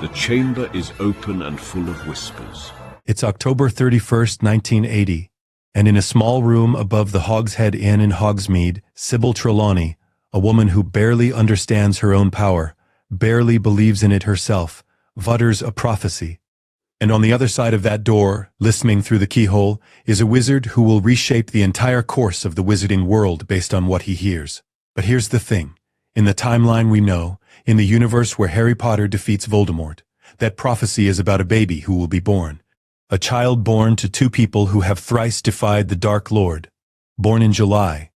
The chamber is open and full of whispers. It's October 31st, 1980, and in a small room above the Hogshead Inn in Hogsmeade, Sybil Trelawney, a woman who barely understands her own power, barely believes in it herself, utters a prophecy. And on the other side of that door, listening through the keyhole, is a wizard who will reshape the entire course of the wizarding world based on what he hears. But here's the thing. In the timeline we know, in the universe where Harry Potter defeats Voldemort, that prophecy is about a baby who will be born. A child born to two people who have thrice defied the Dark Lord. Born in July.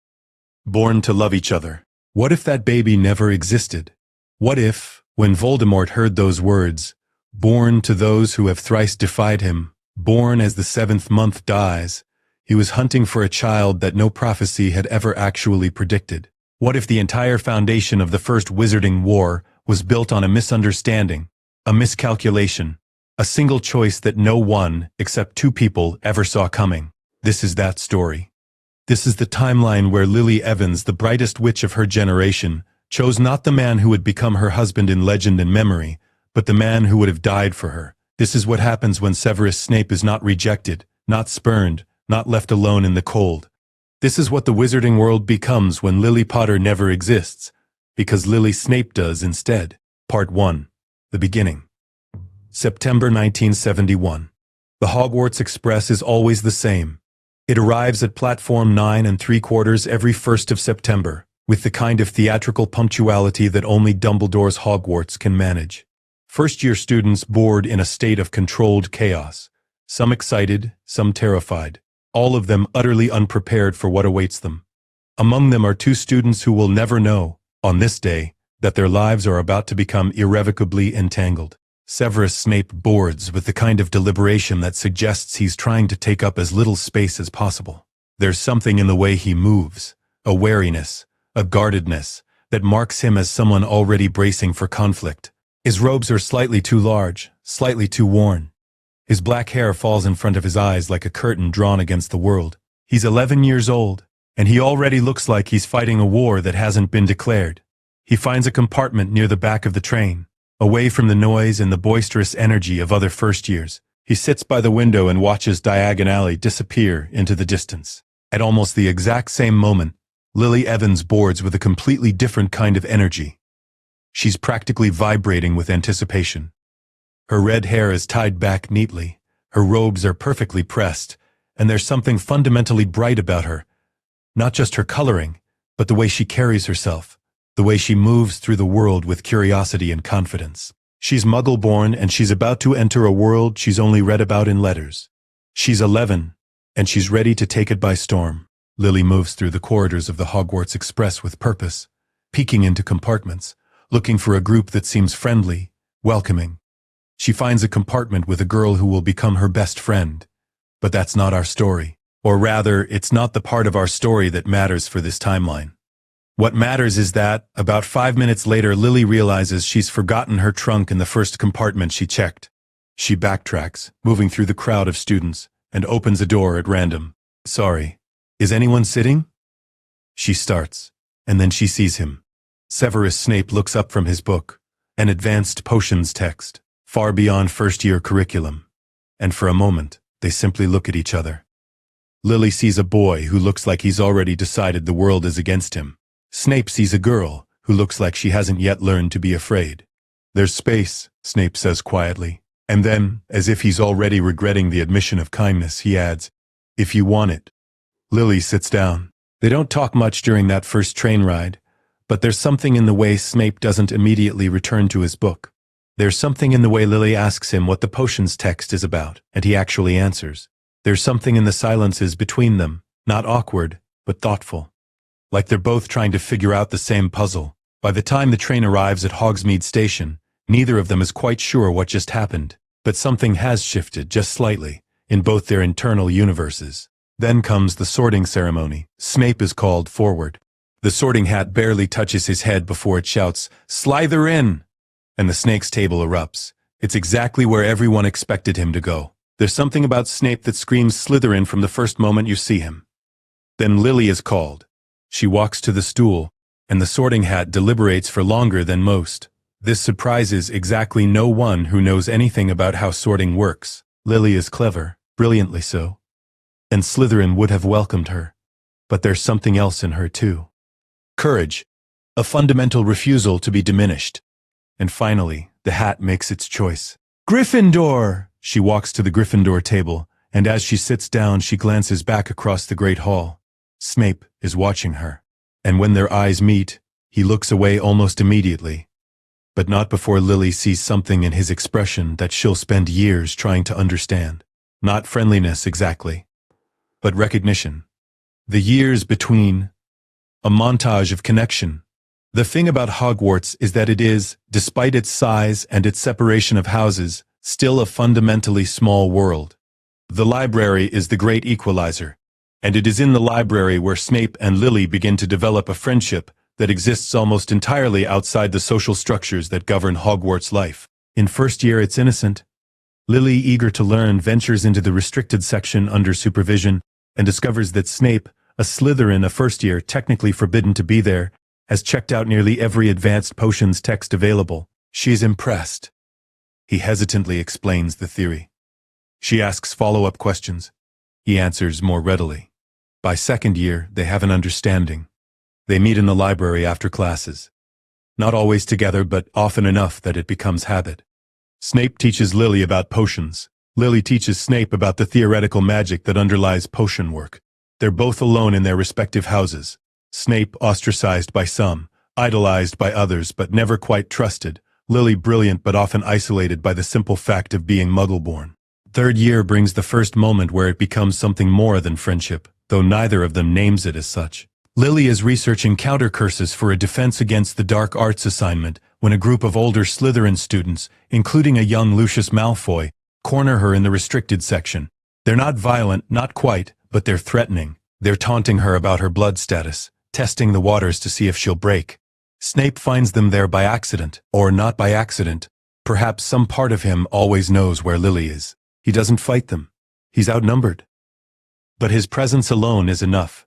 Born to love each other. What if that baby never existed? What if, when Voldemort heard those words, born to those who have thrice defied him, born as the seventh month dies, he was hunting for a child that no prophecy had ever actually predicted? What if the entire foundation of the First Wizarding War was built on a misunderstanding, a miscalculation, a single choice that no one, except two people, ever saw coming? This is that story. This is the timeline where Lily Evans, the brightest witch of her generation, chose not the man who would become her husband in legend and memory, but the man who would have died for her. This is what happens when Severus Snape is not rejected, not spurned, not left alone in the cold. This is what the wizarding world becomes when Lily Potter never exists, because Lily Snape does instead. Part 1. The Beginning. September 1971. The Hogwarts Express is always the same. It arrives at platform 9 3/4 every 1st of September, with the kind of theatrical punctuality that only Dumbledore's Hogwarts can manage. First-year students board in a state of controlled chaos, some excited, some terrified, all of them utterly unprepared for what awaits them. Among them are two students who will never know, on this day, that their lives are about to become irrevocably entangled. Severus Snape boards with the kind of deliberation that suggests he's trying to take up as little space as possible. There's something in the way he moves, a wariness, a guardedness, that marks him as someone already bracing for conflict. His robes are slightly too large, slightly too worn. His black hair falls in front of his eyes like a curtain drawn against the world. He's 11 years old, and he already looks like he's fighting a war that hasn't been declared. He finds a compartment near the back of the train, away from the noise and the boisterous energy of other first years. He sits by the window and watches Diagon Alley disappear into the distance. At almost the exact same moment, Lily Evans boards with a completely different kind of energy. She's practically vibrating with anticipation. Her red hair is tied back neatly, her robes are perfectly pressed, and there's something fundamentally bright about her. Not just her coloring, but the way she carries herself, the way she moves through the world with curiosity and confidence. She's Muggle-born, and she's about to enter a world she's only read about in letters. She's 11, and she's ready to take it by storm. Lily moves through the corridors of the Hogwarts Express with purpose, peeking into compartments, looking for a group that seems friendly, welcoming. She finds a compartment with a girl who will become her best friend. But that's not our story. Or rather, it's not the part of our story that matters for this timeline. What matters is that, about 5 minutes later, Lily realizes she's forgotten her trunk in the first compartment she checked. She backtracks, moving through the crowd of students, and opens a door at random. "Sorry, is anyone sitting?" She starts, and then she sees him. Severus Snape looks up from his book, an advanced potions text, far beyond first-year curriculum. And for a moment, they simply look at each other. Lily sees a boy who looks like he's already decided the world is against him. Snape sees a girl who looks like she hasn't yet learned to be afraid. "There's space," Snape says quietly. And then, as if he's already regretting the admission of kindness, he adds, "If you want it." Lily sits down. They don't talk much during that first train ride, but there's something in the way Snape doesn't immediately return to his book. There's something in the way Lily asks him what the potions text is about, and he actually answers. There's something in the silences between them, not awkward, but thoughtful. Like they're both trying to figure out the same puzzle. By the time the train arrives at Hogsmeade Station, neither of them is quite sure what just happened, but something has shifted just slightly, in both their internal universes. Then comes the sorting ceremony. Snape is called forward. The sorting hat barely touches his head before it shouts, "Slytherin!" And the snake's table erupts. It's exactly where everyone expected him to go. There's something about Snape that screams Slytherin from the first moment you see him. Then Lily is called. She walks to the stool, and the sorting hat deliberates for longer than most. This surprises exactly no one who knows anything about how sorting works. Lily is clever, brilliantly so. And Slytherin would have welcomed her. But there's something else in her too. Courage, a fundamental refusal to be diminished. And finally, the hat makes its choice. Gryffindor! She walks to the Gryffindor table, and as she sits down, she glances back across the great hall. Snape is watching her. And when their eyes meet, he looks away almost immediately. But not before Lily sees something in his expression that she'll spend years trying to understand. Not friendliness exactly, but recognition. The years between. A montage of connection. The thing about Hogwarts is that it is, despite its size and its separation of houses, still a fundamentally small world. The library is the great equalizer, and it is in the library where Snape and Lily begin to develop a friendship that exists almost entirely outside the social structures that govern Hogwarts life. In first year, it's innocent. Lily, eager to learn, ventures into the restricted section under supervision and discovers that Snape, a Slytherin, a first year, technically forbidden to be there, has checked out nearly every advanced potions text available. She's impressed. He hesitantly explains the theory. She asks follow-up questions. He answers more readily. By second year, they have an understanding. They meet in the library after classes. Not always together, but often enough that it becomes habit. Snape teaches Lily about potions. Lily teaches Snape about the theoretical magic that underlies potion work. They're both alone in their respective houses. Snape ostracized by some, idolized by others, but never quite trusted. Lily brilliant but often isolated by the simple fact of being Muggle-born. Third year brings the first moment where it becomes something more than friendship, though neither of them names it as such. Lily is researching counter curses for a defense against the dark arts assignment when a group of older Slytherin students, including a young Lucius Malfoy, corner her in the restricted section. They're not violent, not quite, but they're threatening. They're taunting her about her blood status, testing the waters to see if she'll break. Snape finds them there by accident, or not by accident. Perhaps some part of him always knows where Lily is. He doesn't fight them. He's outnumbered. But his presence alone is enough.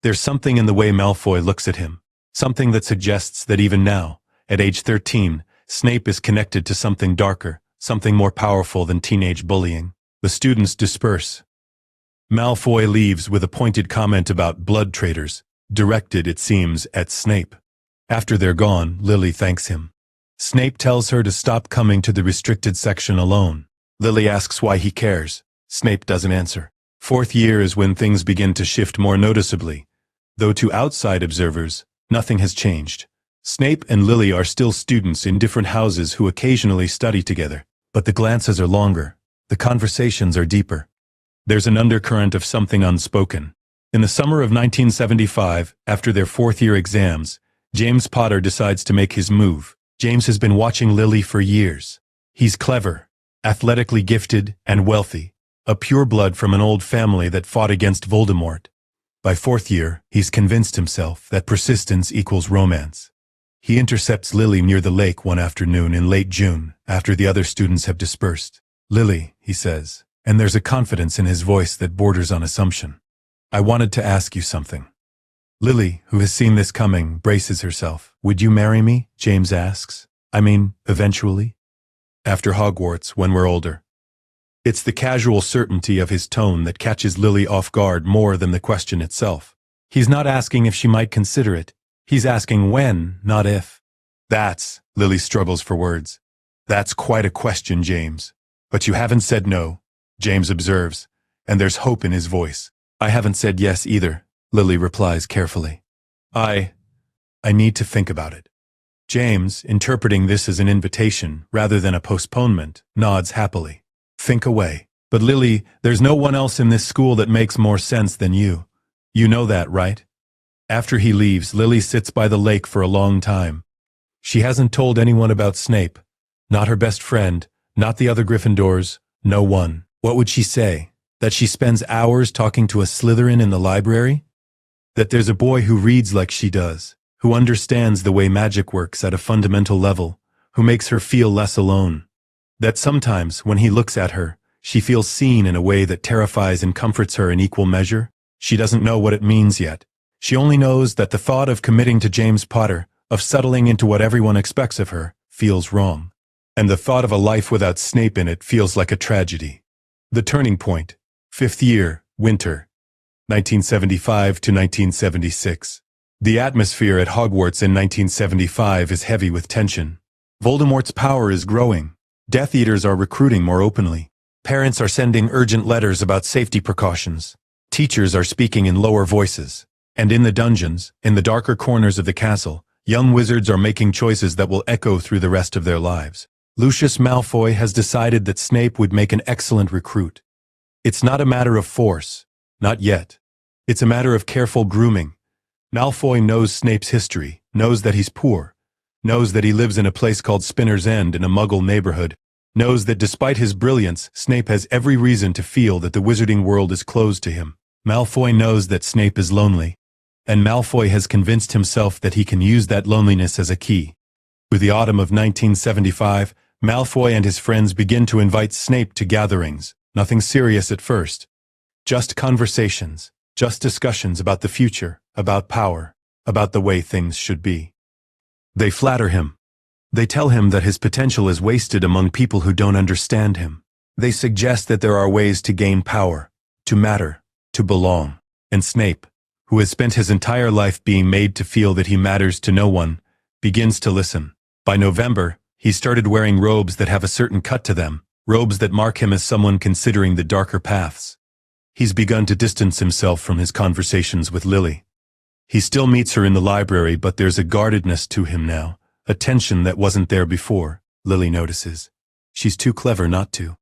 There's something in the way Malfoy looks at him, something that suggests that even now, at age 13, Snape is connected to something darker, something more powerful than teenage bullying. The students disperse. Malfoy leaves with a pointed comment about blood traitors, directed, it seems, at Snape. After they're gone, Lily thanks him. Snape tells her to stop coming to the restricted section alone. Lily asks why he cares. Snape doesn't answer. Fourth year is when things begin to shift more noticeably. Though to outside observers, nothing has changed. Snape and Lily are still students in different houses who occasionally study together, but the glances are longer, the conversations are deeper. There's an undercurrent of something unspoken. In the summer of 1975, after their fourth-year exams, James Potter decides to make his move. James has been watching Lily for years. He's clever, athletically gifted, and wealthy, a pureblood from an old family that fought against Voldemort. By fourth year, he's convinced himself that persistence equals romance. He intercepts Lily near the lake one afternoon in late June, after the other students have dispersed. "Lily," he says, and there's a confidence in his voice that borders on assumption. "I wanted to ask you something." Lily, who has seen this coming, braces herself. "Would you marry me?" James asks. "I mean, eventually?" "After Hogwarts, when we're older." It's the casual certainty of his tone that catches Lily off guard more than the question itself. He's not asking if she might consider it. He's asking when, not if. Lily struggles for words. "That's quite a question, James. But you haven't said no," James observes, and there's hope in his voice. "I haven't said yes either," Lily replies carefully. I need to think about it." James, interpreting this as an invitation rather than a postponement, nods happily. "Think away. But Lily, there's no one else in this school that makes more sense than you. You know that, right?" After he leaves, Lily sits by the lake for a long time. She hasn't told anyone about Snape. Not her best friend, not the other Gryffindors, no one. What would she say? That she spends hours talking to a Slytherin in the library? That there's a boy who reads like she does, who understands the way magic works at a fundamental level, who makes her feel less alone. That sometimes, when he looks at her, she feels seen in a way that terrifies and comforts her in equal measure. She doesn't know what it means yet. She only knows that the thought of committing to James Potter, of settling into what everyone expects of her, feels wrong. And the thought of a life without Snape in it feels like a tragedy. The turning point. 5th year, winter. 1975 to 1976. The atmosphere at Hogwarts in 1975 is heavy with tension. Voldemort's power is growing. Death Eaters are recruiting more openly. Parents are sending urgent letters about safety precautions. Teachers are speaking in lower voices. And in the dungeons, in the darker corners of the castle, young wizards are making choices that will echo through the rest of their lives. Lucius Malfoy has decided that Snape would make an excellent recruit. It's not a matter of force. Not yet. It's a matter of careful grooming. Malfoy knows Snape's history, knows that he's poor, knows that he lives in a place called Spinner's End in a Muggle neighborhood, knows that despite his brilliance, Snape has every reason to feel that the wizarding world is closed to him. Malfoy knows that Snape is lonely, and Malfoy has convinced himself that he can use that loneliness as a key. With the autumn of 1975, Malfoy and his friends begin to invite Snape to gatherings, nothing serious at first. Just conversations, just discussions about the future, about power, about the way things should be. They flatter him. They tell him that his potential is wasted among people who don't understand him. They suggest that there are ways to gain power, to matter, to belong. And Snape, who has spent his entire life being made to feel that he matters to no one, begins to listen. By November, he started wearing robes that have a certain cut to them, robes that mark him as someone considering the darker paths. He's begun to distance himself from his conversations with Lily. He still meets her in the library, but there's a guardedness to him now, a tension that wasn't there before, Lily notices. She's too clever not to.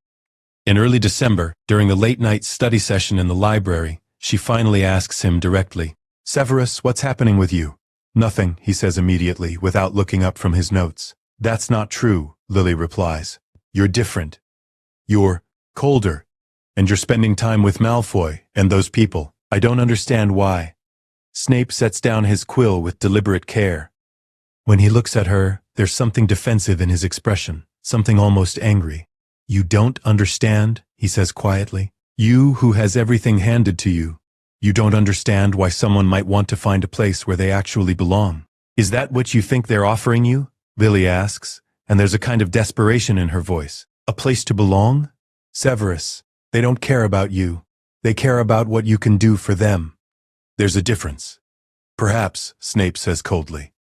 In early December, during the late-night study session in the library, she finally asks him directly, "Severus, what's happening with you?" "Nothing," he says immediately, without looking up from his notes. "That's not true," Lily replies. "You're different. You're colder. And you're spending time with Malfoy and those people. I don't understand why." Snape sets down his quill with deliberate care. When he looks at her, there's something defensive in his expression, something almost angry. "You don't understand," he says quietly. "You who has everything handed to you. You don't understand why someone might want to find a place where they actually belong. Is that what you think they're offering you?" Lily asks, and there's a kind of desperation in her voice. "A place to belong? Severus, they don't care about you. They care about what you can do for them." "There's a difference." "Perhaps," Snape says coldly.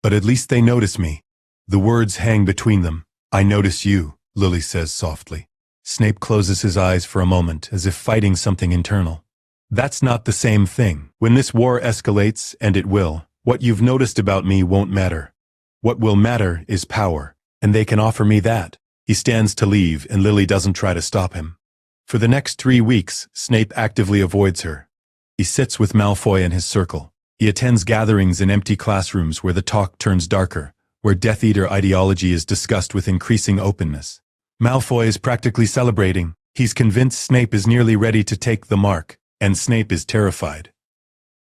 "But at least they notice me." The words hang between them. "I notice you," Lily says softly. Snape closes his eyes for a moment, as if fighting something internal. "That's not the same thing. When this war escalates, and it will, what you've noticed about me won't matter. What will matter is power, and they can offer me that." He stands to leave, and Lily doesn't try to stop him. For the next 3 weeks, Snape actively avoids her. He sits with Malfoy in his circle. He attends gatherings in empty classrooms where the talk turns darker, where Death Eater ideology is discussed with increasing openness. Malfoy is practically celebrating. He's convinced Snape is nearly ready to take the mark, and Snape is terrified.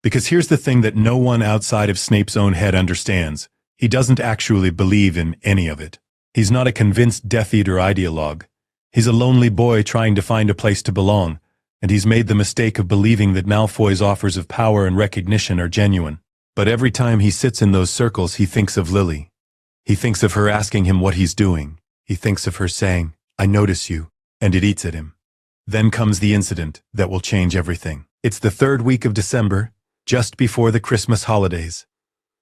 Because here's the thing that no one outside of Snape's own head understands. He doesn't actually believe in any of it. He's not a convinced Death Eater ideologue. He's a lonely boy trying to find a place to belong, and he's made the mistake of believing that Malfoy's offers of power and recognition are genuine. But every time he sits in those circles, he thinks of Lily. He thinks of her asking him what he's doing. He thinks of her saying, "I notice you," and it eats at him. Then comes the incident that will change everything. It's the 3rd week of December, just before the Christmas holidays.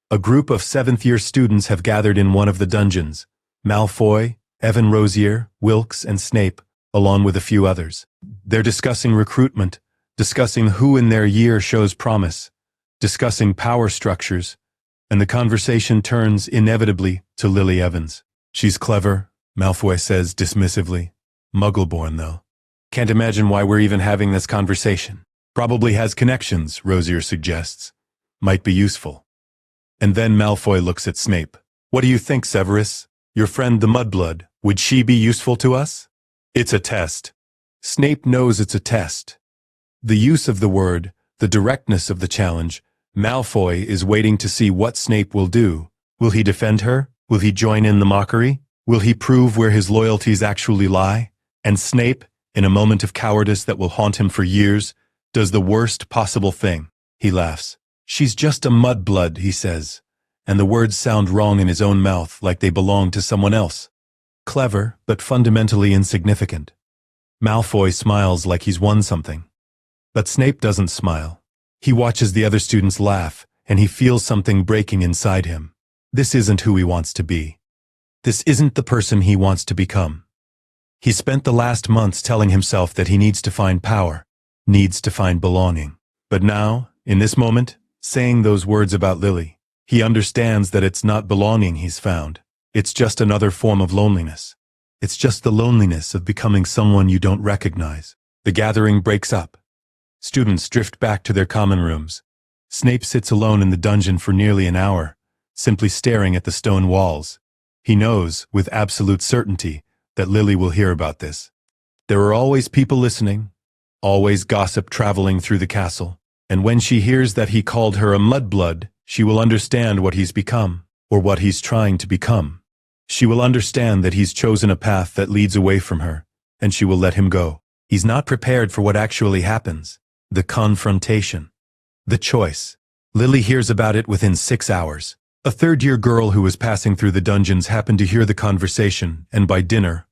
A group of 7th-year students have gathered in one of the dungeons. Malfoy, Evan Rosier, Wilkes, and Snape, along with a few others. They're discussing recruitment, discussing who in their year shows promise, discussing power structures, and the conversation turns inevitably to Lily Evans. "She's clever," Malfoy says dismissively. "Muggle-born, though. Can't imagine why we're even having this conversation." "Probably has connections," Rosier suggests. "Might be useful." And then Malfoy looks at Snape. "What do you think, Severus? Your friend the Mudblood, would she be useful to us?" "It's a test." Snape knows it's a test. The use of the word, the directness of the challenge, Malfoy is waiting to see what Snape will do. Will he defend her? Will he join in the mockery? Will he prove where his loyalties actually lie? And Snape, in a moment of cowardice that will haunt him for years, does the worst possible thing. He laughs. "She's just a mudblood," he says. and the words sound wrong in his own mouth like they belong to someone else. Clever, but fundamentally insignificant. Malfoy smiles like he's won something. But Snape doesn't smile. He watches the other students laugh, and he feels something breaking inside him. This isn't who he wants to be. This isn't the person he wants to become. He spent the last months telling himself that he needs to find power, needs to find belonging. But now, in this moment, saying those words about Lily, he understands that it's not belonging he's found. It's just another form of loneliness. It's just the loneliness of becoming someone you don't recognize. The gathering breaks up. Students drift back to their common rooms. Snape sits alone in the dungeon for nearly an hour, simply staring at the stone walls. He knows, with absolute certainty, that Lily will hear about this. There are always people listening, always gossip traveling through the castle, and when she hears that he called her a mudblood, she will understand what he's become, or what he's trying to become. She will understand that he's chosen a path that leads away from her, and she will let him go. He's not prepared for what actually happens. The confrontation. The choice. Lily hears about it within 6 hours. A third-year girl who was passing through the dungeons happened to hear the conversation, and by dinner,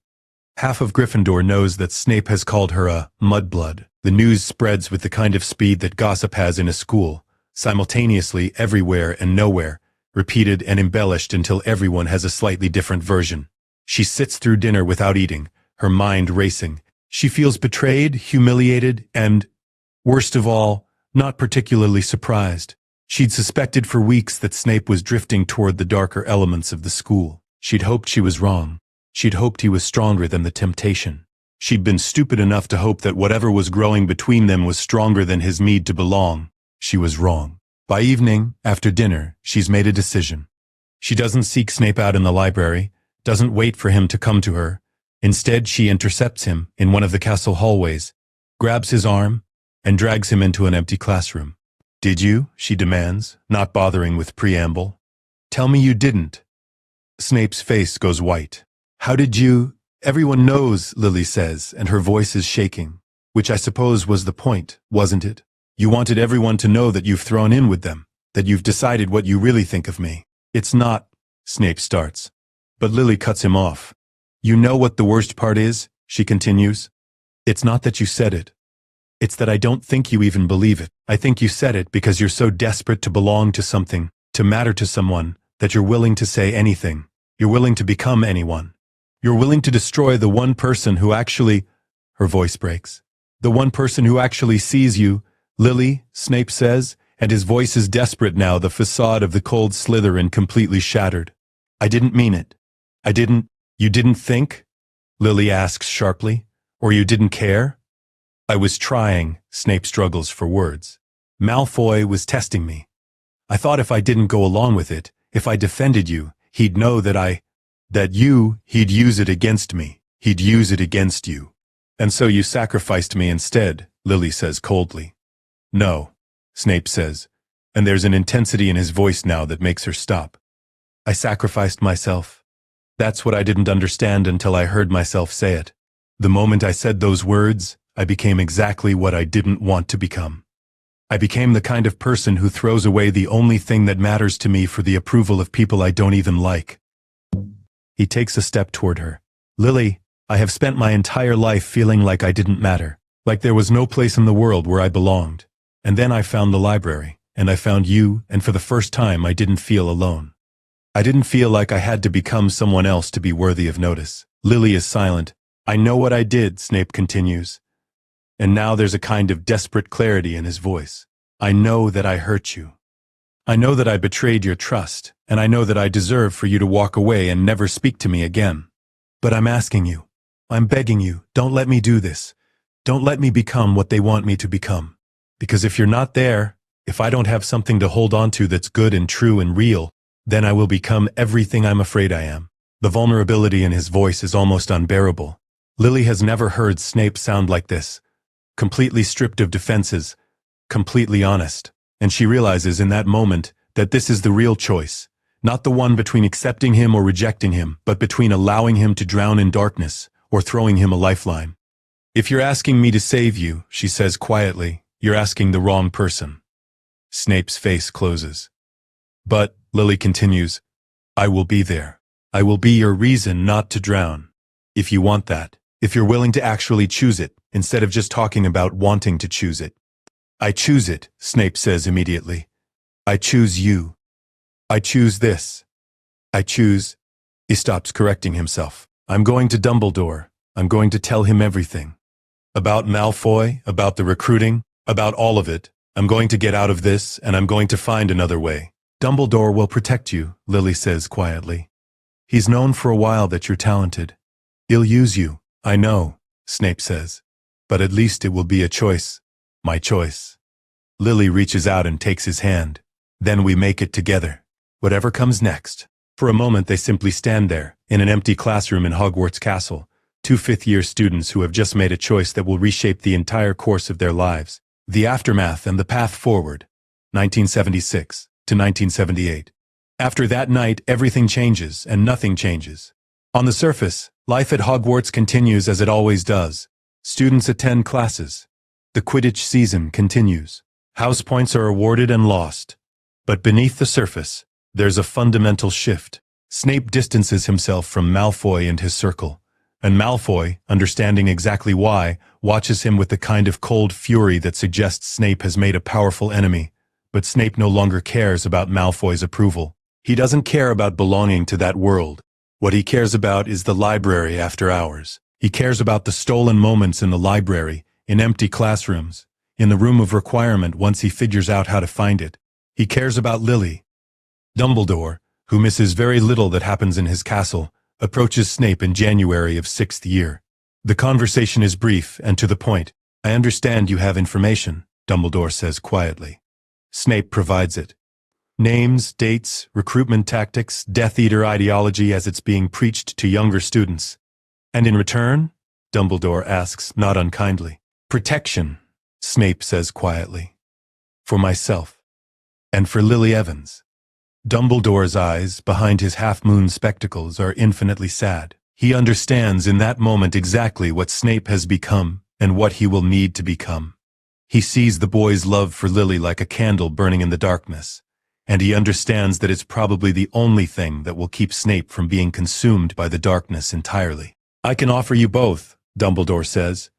half of Gryffindor knows that Snape has called her a mudblood. The news spreads with the kind of speed that gossip has in a school, simultaneously everywhere and nowhere, repeated and embellished until everyone has a slightly different version. She sits through dinner without eating, her mind racing. She feels betrayed, humiliated, and, worst of all, not particularly surprised. She'd suspected for weeks that Snape was drifting toward the darker elements of the school. She'd hoped she was wrong. She'd hoped he was stronger than the temptation. She'd been stupid enough to hope that whatever was growing between them was stronger than his need to belong. She was wrong. By evening, after dinner, she's made a decision. She doesn't seek Snape out in the library, doesn't wait for him to come to her. Instead, she intercepts him in one of the castle hallways, grabs his arm, and drags him into an empty classroom. "Did you?" she demands, not bothering with preamble. "Tell me you didn't." Snape's face goes white. "How did you—" "Everyone knows," Lily says, and her voice is shaking. "Which I suppose was the point, wasn't it? You wanted everyone to know that you've thrown in with them, that you've decided what you really think of me." "It's not," Snape starts. But Lily cuts him off. "You know what the worst part is?" she continues. "It's not that you said it. It's that I don't think you even believe it. I think you said it because you're so desperate to belong to something, to matter to someone, that you're willing to say anything. You're willing to become anyone. You're willing to destroy the one person who actually—" Her voice breaks. "The one person who actually sees you, Lily," Snape says, and his voice is desperate now, the facade of the cold Slytherin completely shattered. "I didn't mean it. I didn't—" "You didn't think?" Lily asks sharply. "Or you didn't care?" "I was trying," Snape struggles for words. "Malfoy was testing me. I thought if I didn't go along with it, if I defended you, he'd know that he'd use it against me. He'd use it against you. And so you sacrificed me instead," Lily says coldly. "No," Snape says, and there's an intensity in his voice now that makes her stop. "I sacrificed myself. That's what I didn't understand until I heard myself say it. The moment I said those words, I became exactly what I didn't want to become. I became the kind of person who throws away the only thing that matters to me for the approval of people I don't even like." He takes a step toward her. "Lily, I have spent my entire life feeling like I didn't matter, like there was no place in the world where I belonged. And then I found the library, and I found you, and for the first time I didn't feel alone. I didn't feel like I had to become someone else to be worthy of notice." Lily is silent. "I know what I did," Snape continues. And now there's a kind of desperate clarity in his voice. "I know that I hurt you. I know that I betrayed your trust, and I know that I deserve for you to walk away and never speak to me again. But I'm asking you, I'm begging you, don't let me do this. Don't let me become what they want me to become. Because if you're not there, if I don't have something to hold on to that's good and true and real, then I will become everything I'm afraid I am." The vulnerability in his voice is almost unbearable. Lily has never heard Snape sound like this. Completely stripped of defenses, completely honest, and she realizes in that moment that this is the real choice, not the one between accepting him or rejecting him, but between allowing him to drown in darkness or throwing him a lifeline. "If you're asking me to save you," she says quietly, "you're asking the wrong person." Snape's face closes. "But," Lily continues, I will be there. I will be your reason not to drown. If you want that, if you're willing to actually choose it, instead of just talking about wanting to choose it. I choose it, Snape says immediately. I choose you. I choose this. I choose... He stops correcting himself. I'm going to Dumbledore. I'm going to tell him everything. About Malfoy, about the recruiting, about all of it. I'm going to get out of this, and I'm going to find another way. Dumbledore will protect you, Lily says quietly. He's known for a while that you're talented. He'll use you. I know, Snape says. But at least it will be a choice. My choice. Lily reaches out and takes his hand. Then we make it together. Whatever comes next. For a moment they simply stand there, in an empty classroom in Hogwarts Castle, two fifth-year students who have just made a choice that will reshape the entire course of their lives. The aftermath and the path forward. 1976 to 1978. After that night, everything changes and nothing changes. On the surface, life at Hogwarts continues as it always does. Students attend classes. The Quidditch season continues. House points are awarded and lost. But beneath the surface, there's a fundamental shift. Snape distances himself from Malfoy and his circle, and Malfoy, understanding exactly why, watches him with the kind of cold fury that suggests Snape has made a powerful enemy. But Snape no longer cares about Malfoy's approval. He doesn't care about belonging to that world. What he cares about is the library after hours. He cares about the stolen moments in the library, in empty classrooms, in the room of requirement once he figures out how to find it. He cares about Lily. Dumbledore, who misses very little that happens in his castle, approaches Snape in January of 6th year. The conversation is brief and to the point. I understand you have information, Dumbledore says quietly. Snape provides it. Names, dates, recruitment tactics, Death Eater ideology as it's being preached to younger students. And in return? Dumbledore asks, not unkindly. Protection, Snape says quietly. For myself. And for Lily Evans. Dumbledore's eyes, behind his half-moon spectacles, are infinitely sad. He understands in that moment exactly what Snape has become and what he will need to become. He sees the boy's love for Lily like a candle burning in the darkness, and he understands that it's probably the only thing that will keep Snape from being consumed by the darkness entirely. I can offer you both, Dumbledore says.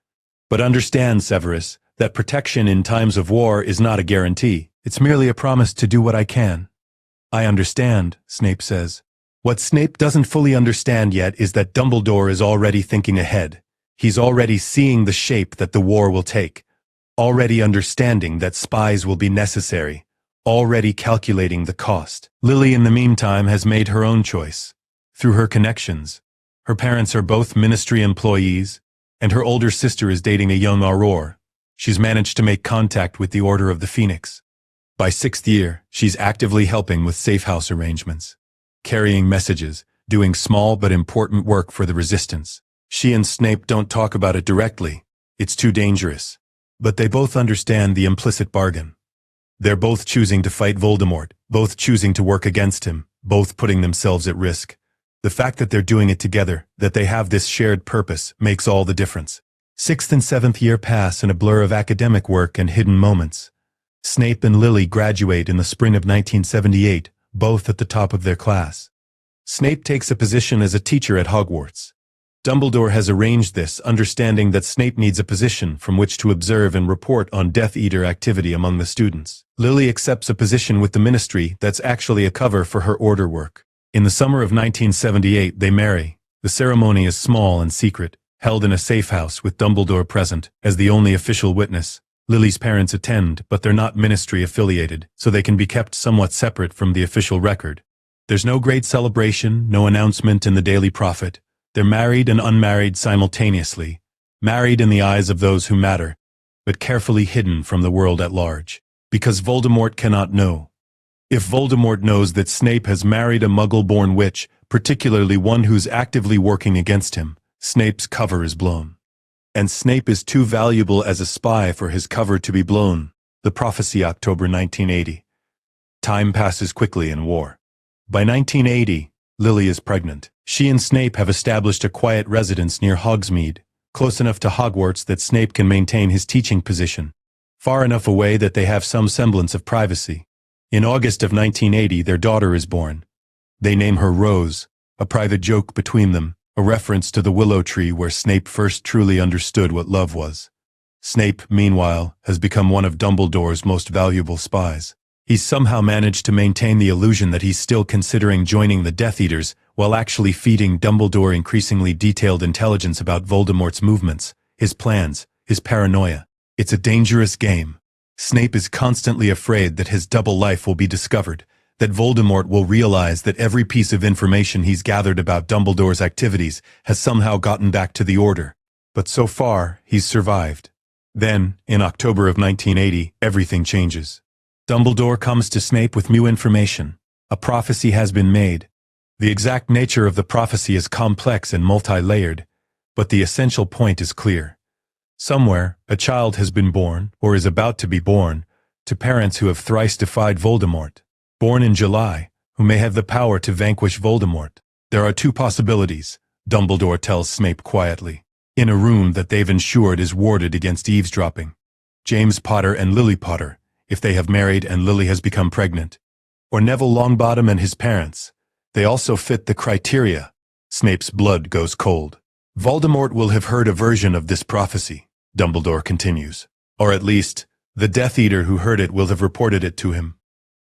But understand, Severus, that protection in times of war is not a guarantee. It's merely a promise to do what I can. I understand, Snape says. What Snape doesn't fully understand yet is that Dumbledore is already thinking ahead. He's already seeing the shape that the war will take, already understanding that spies will be necessary, already calculating the cost. Lily, in the meantime, has made her own choice. Through her connections. Her parents are both ministry employees, and her older sister is dating a young Auror. She's managed to make contact with the Order of the Phoenix. By 6th year, she's actively helping with safe house arrangements, carrying messages, doing small but important work for the Resistance. She and Snape don't talk about it directly. It's too dangerous. But they both understand the implicit bargain. They're both choosing to fight Voldemort, both choosing to work against him, both putting themselves at risk. The fact that they're doing it together, that they have this shared purpose, makes all the difference. 6th and 7th year pass in a blur of academic work and hidden moments. Snape and Lily graduate in the spring of 1978, both at the top of their class. Snape takes a position as a teacher at Hogwarts. Dumbledore has arranged this, understanding that Snape needs a position from which to observe and report on Death Eater activity among the students. Lily accepts a position with the Ministry that's actually a cover for her order work. In the summer of 1978, they marry. The ceremony is small and secret, held in a safe house with Dumbledore present as the only official witness. Lily's parents attend, but they're not Ministry affiliated, so they can be kept somewhat separate from the official record. There's no great celebration, no announcement in the Daily Prophet. They're married and unmarried simultaneously, married in the eyes of those who matter, but carefully hidden from the world at large, because Voldemort cannot know. If Voldemort knows that Snape has married a Muggle-born witch, particularly one who's actively working against him, Snape's cover is blown. And Snape is too valuable as a spy for his cover to be blown. The Prophecy, October 1980. Time passes quickly in war. By 1980, Lily is pregnant. She and Snape have established a quiet residence near Hogsmeade, close enough to Hogwarts that Snape can maintain his teaching position, far enough away that they have some semblance of privacy. In August of 1980, their daughter is born. They name her Rose, a private joke between them, a reference to the willow tree where Snape first truly understood what love was. Snape, meanwhile, has become one of Dumbledore's most valuable spies. He's somehow managed to maintain the illusion that he's still considering joining the Death Eaters, while actually feeding Dumbledore increasingly detailed intelligence about Voldemort's movements, his plans, his paranoia. It's a dangerous game. Snape is constantly afraid that his double life will be discovered, that Voldemort will realize that every piece of information he's gathered about Dumbledore's activities has somehow gotten back to the Order. But so far, he's survived. Then, in October of 1980, everything changes. Dumbledore comes to Snape with new information. A prophecy has been made. The exact nature of the prophecy is complex and multi-layered, but the essential point is clear. Somewhere, a child has been born, or is about to be born, to parents who have thrice defied Voldemort. Born in July, who may have the power to vanquish Voldemort. There are two possibilities, Dumbledore tells Snape quietly, in a room that they've ensured is warded against eavesdropping. James Potter and Lily Potter, if they have married and Lily has become pregnant. Or Neville Longbottom and his parents. They also fit the criteria. Snape's blood goes cold. Voldemort will have heard a version of this prophecy, Dumbledore continues. Or at least, the Death Eater who heard it will have reported it to him.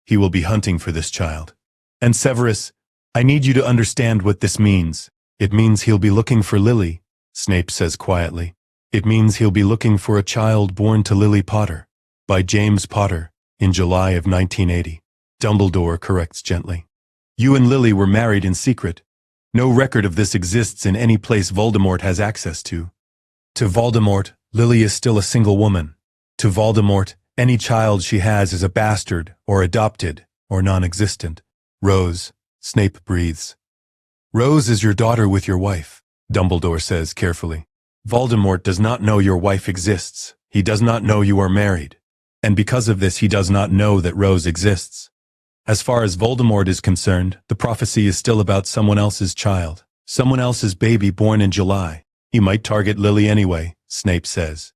He will be hunting for this child. And Severus, I need you to understand what this means. It means he'll be looking for Lily, Snape says quietly. It means he'll be looking for a child born to Lily Potter, by James Potter, in July of 1980. Dumbledore corrects gently. You and Lily were married in secret. No record of this exists in any place Voldemort has access to. To Voldemort, Lily is still a single woman. To Voldemort, any child she has is a bastard, or adopted, or non-existent. Rose, Snape breathes. Rose is your daughter with your wife, Dumbledore says carefully. Voldemort does not know your wife exists. He does not know you are married. And because of this he does not know that Rose exists. As far as Voldemort is concerned, the prophecy is still about someone else's child, someone else's baby born in July. He might target Lily anyway, Snape says.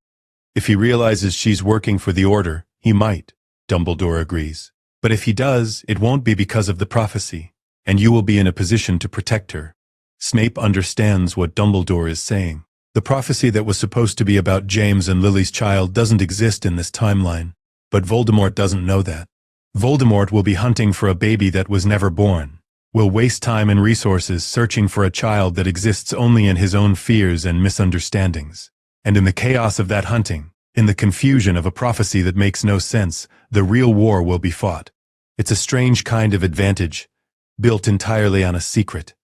If he realizes she's working for the Order, he might, Dumbledore agrees. But if he does, it won't be because of the prophecy, and you will be in a position to protect her. Snape understands what Dumbledore is saying. The prophecy that was supposed to be about James and Lily's child doesn't exist in this timeline, but Voldemort doesn't know that. Voldemort will be hunting for a baby that was never born, will waste time and resources searching for a child that exists only in his own fears and misunderstandings. And in the chaos of that hunting, in the confusion of a prophecy that makes no sense, the real war will be fought. It's a strange kind of advantage, built entirely on a secret,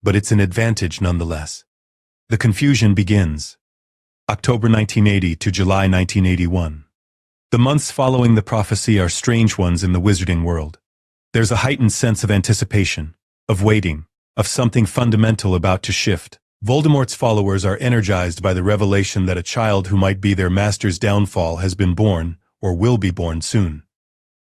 but it's an advantage nonetheless. The confusion begins. October 1980 to July 1981. The months following the prophecy are strange ones in the wizarding world. There's a heightened sense of anticipation, of waiting, of something fundamental about to shift. Voldemort's followers are energized by the revelation that a child who might be their master's downfall has been born, or will be born soon.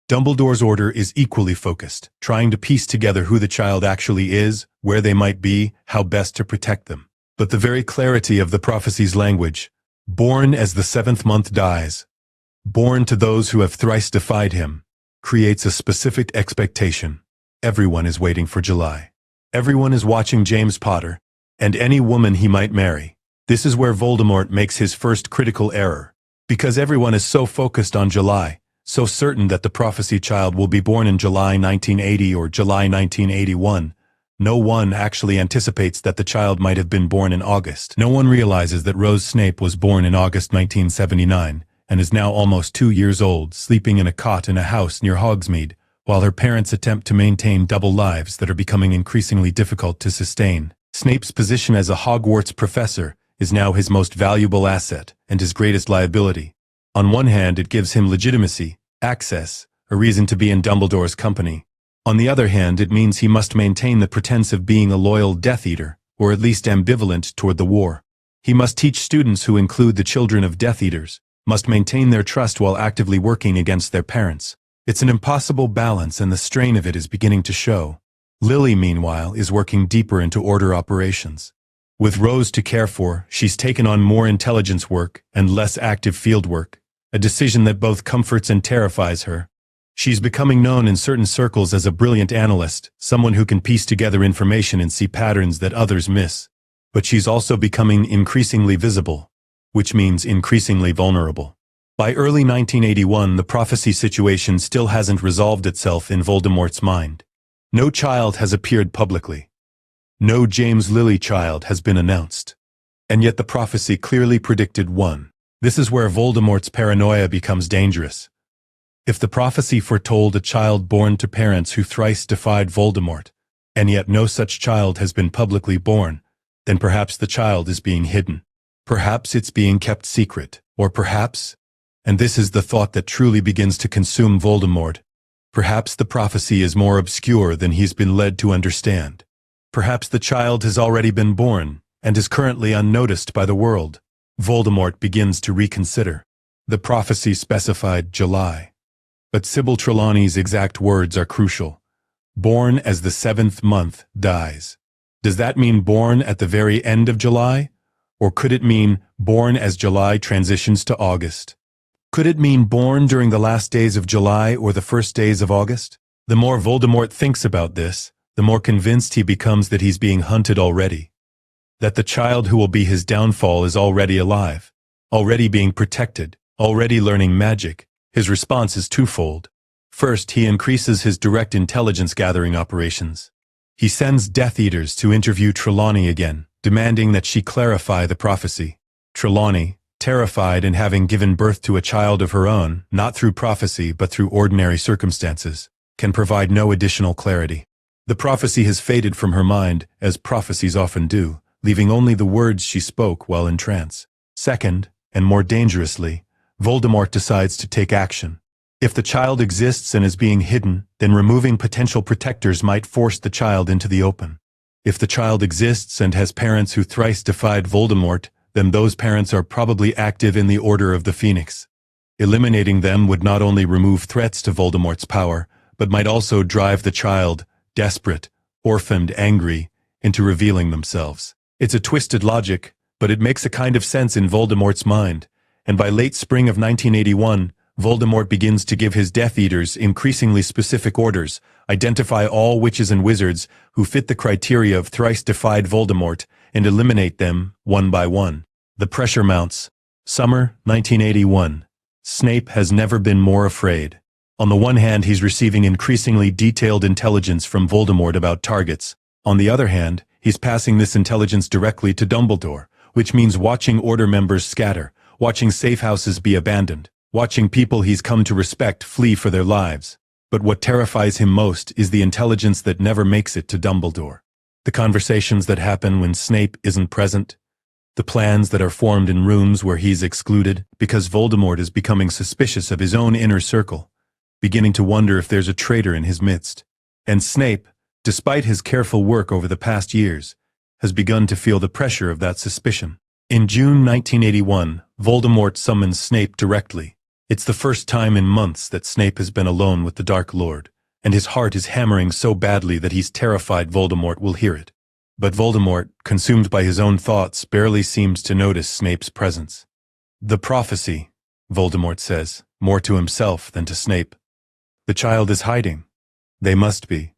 Dumbledore's Order is equally focused, trying to piece together who the child actually is, where they might be, how best to protect them. But the very clarity of the prophecy's language, born as the seventh month dies, born to those who have thrice defied him, creates a specific expectation. Everyone is waiting for July. Everyone is watching James Potter, and any woman he might marry. This is where Voldemort makes his first critical error. Because everyone is so focused on July, so certain that the prophecy child will be born in July 1980 or July 1981, no one actually anticipates that the child might have been born in August. No one realizes that Rose Snape was born in August 1979, and is now almost 2 years old, sleeping in a cot in a house near Hogsmeade, while her parents attempt to maintain double lives that are becoming increasingly difficult to sustain. Snape's position as a Hogwarts professor is now his most valuable asset and his greatest liability. On one hand, it gives him legitimacy, access, a reason to be in Dumbledore's company. On the other hand, it means he must maintain the pretense of being a loyal Death Eater, or at least ambivalent toward the war. He must teach students who include the children of Death Eaters, must maintain their trust while actively working against their parents. It's an impossible balance, and the strain of it is beginning to show. Lily, meanwhile, is working deeper into Order operations. With Rose to care for, she's taken on more intelligence work and less active field work, a decision that both comforts and terrifies her. She's becoming known in certain circles as a brilliant analyst, someone who can piece together information and see patterns that others miss. But she's also becoming increasingly visible, which means increasingly vulnerable. By early 1981, the prophecy situation still hasn't resolved itself in Voldemort's mind. No child has appeared publicly. No James Lily child has been announced. And yet the prophecy clearly predicted one. This is where Voldemort's paranoia becomes dangerous. If the prophecy foretold a child born to parents who thrice defied Voldemort, and yet no such child has been publicly born, then perhaps the child is being hidden. Perhaps it's being kept secret. Or perhaps, and this is the thought that truly begins to consume Voldemort, perhaps the prophecy is more obscure than he's been led to understand. Perhaps the child has already been born and is currently unnoticed by the world. Voldemort begins to reconsider. The prophecy specified July. But Sybil Trelawney's exact words are crucial. Born as the 7th month dies. Does that mean born at the very end of July? Or could it mean born as July transitions to August? Could it mean born during the last days of July or the first days of August? The more Voldemort thinks about this, the more convinced he becomes that he's being hunted already. That the child who will be his downfall is already alive, already being protected, already learning magic. His response is twofold. First, he increases his direct intelligence gathering operations. He sends Death Eaters to interview Trelawney again, demanding that she clarify the prophecy. Trelawney, terrified and having given birth to a child of her own, not through prophecy but through ordinary circumstances, can provide no additional clarity. The prophecy has faded from her mind, as prophecies often do, leaving only the words she spoke while in trance. Second, and more dangerously, Voldemort decides to take action. If the child exists and is being hidden, then removing potential protectors might force the child into the open. If the child exists and has parents who thrice defied Voldemort, then those parents are probably active in the Order of the Phoenix. Eliminating them would not only remove threats to Voldemort's power, but might also drive the child, desperate, orphaned, angry, into revealing themselves. It's a twisted logic, but it makes a kind of sense in Voldemort's mind, and by late spring of 1981, Voldemort begins to give his Death Eaters increasingly specific orders, identify all witches and wizards who fit the criteria of thrice defied Voldemort, and eliminate them one by one. The pressure mounts. Summer 1981. Snape has never been more afraid. On the one hand, he's receiving increasingly detailed intelligence from Voldemort about targets. On the other hand, he's passing this intelligence directly to Dumbledore, which means watching Order members scatter, watching safe houses be abandoned, watching people he's come to respect flee for their lives. But what terrifies him most is the intelligence that never makes it to Dumbledore. The conversations that happen when Snape isn't present. The plans that are formed in rooms where he's excluded because Voldemort is becoming suspicious of his own inner circle, beginning to wonder if there's a traitor in his midst. And Snape, despite his careful work over the past years, has begun to feel the pressure of that suspicion. In June 1981, Voldemort summons Snape directly. It's the first time in months that Snape has been alone with the Dark Lord, and his heart is hammering so badly that he's terrified Voldemort will hear it. But Voldemort, consumed by his own thoughts, barely seems to notice Snape's presence. The prophecy, Voldemort says, more to himself than to Snape. The child is hiding. They must be.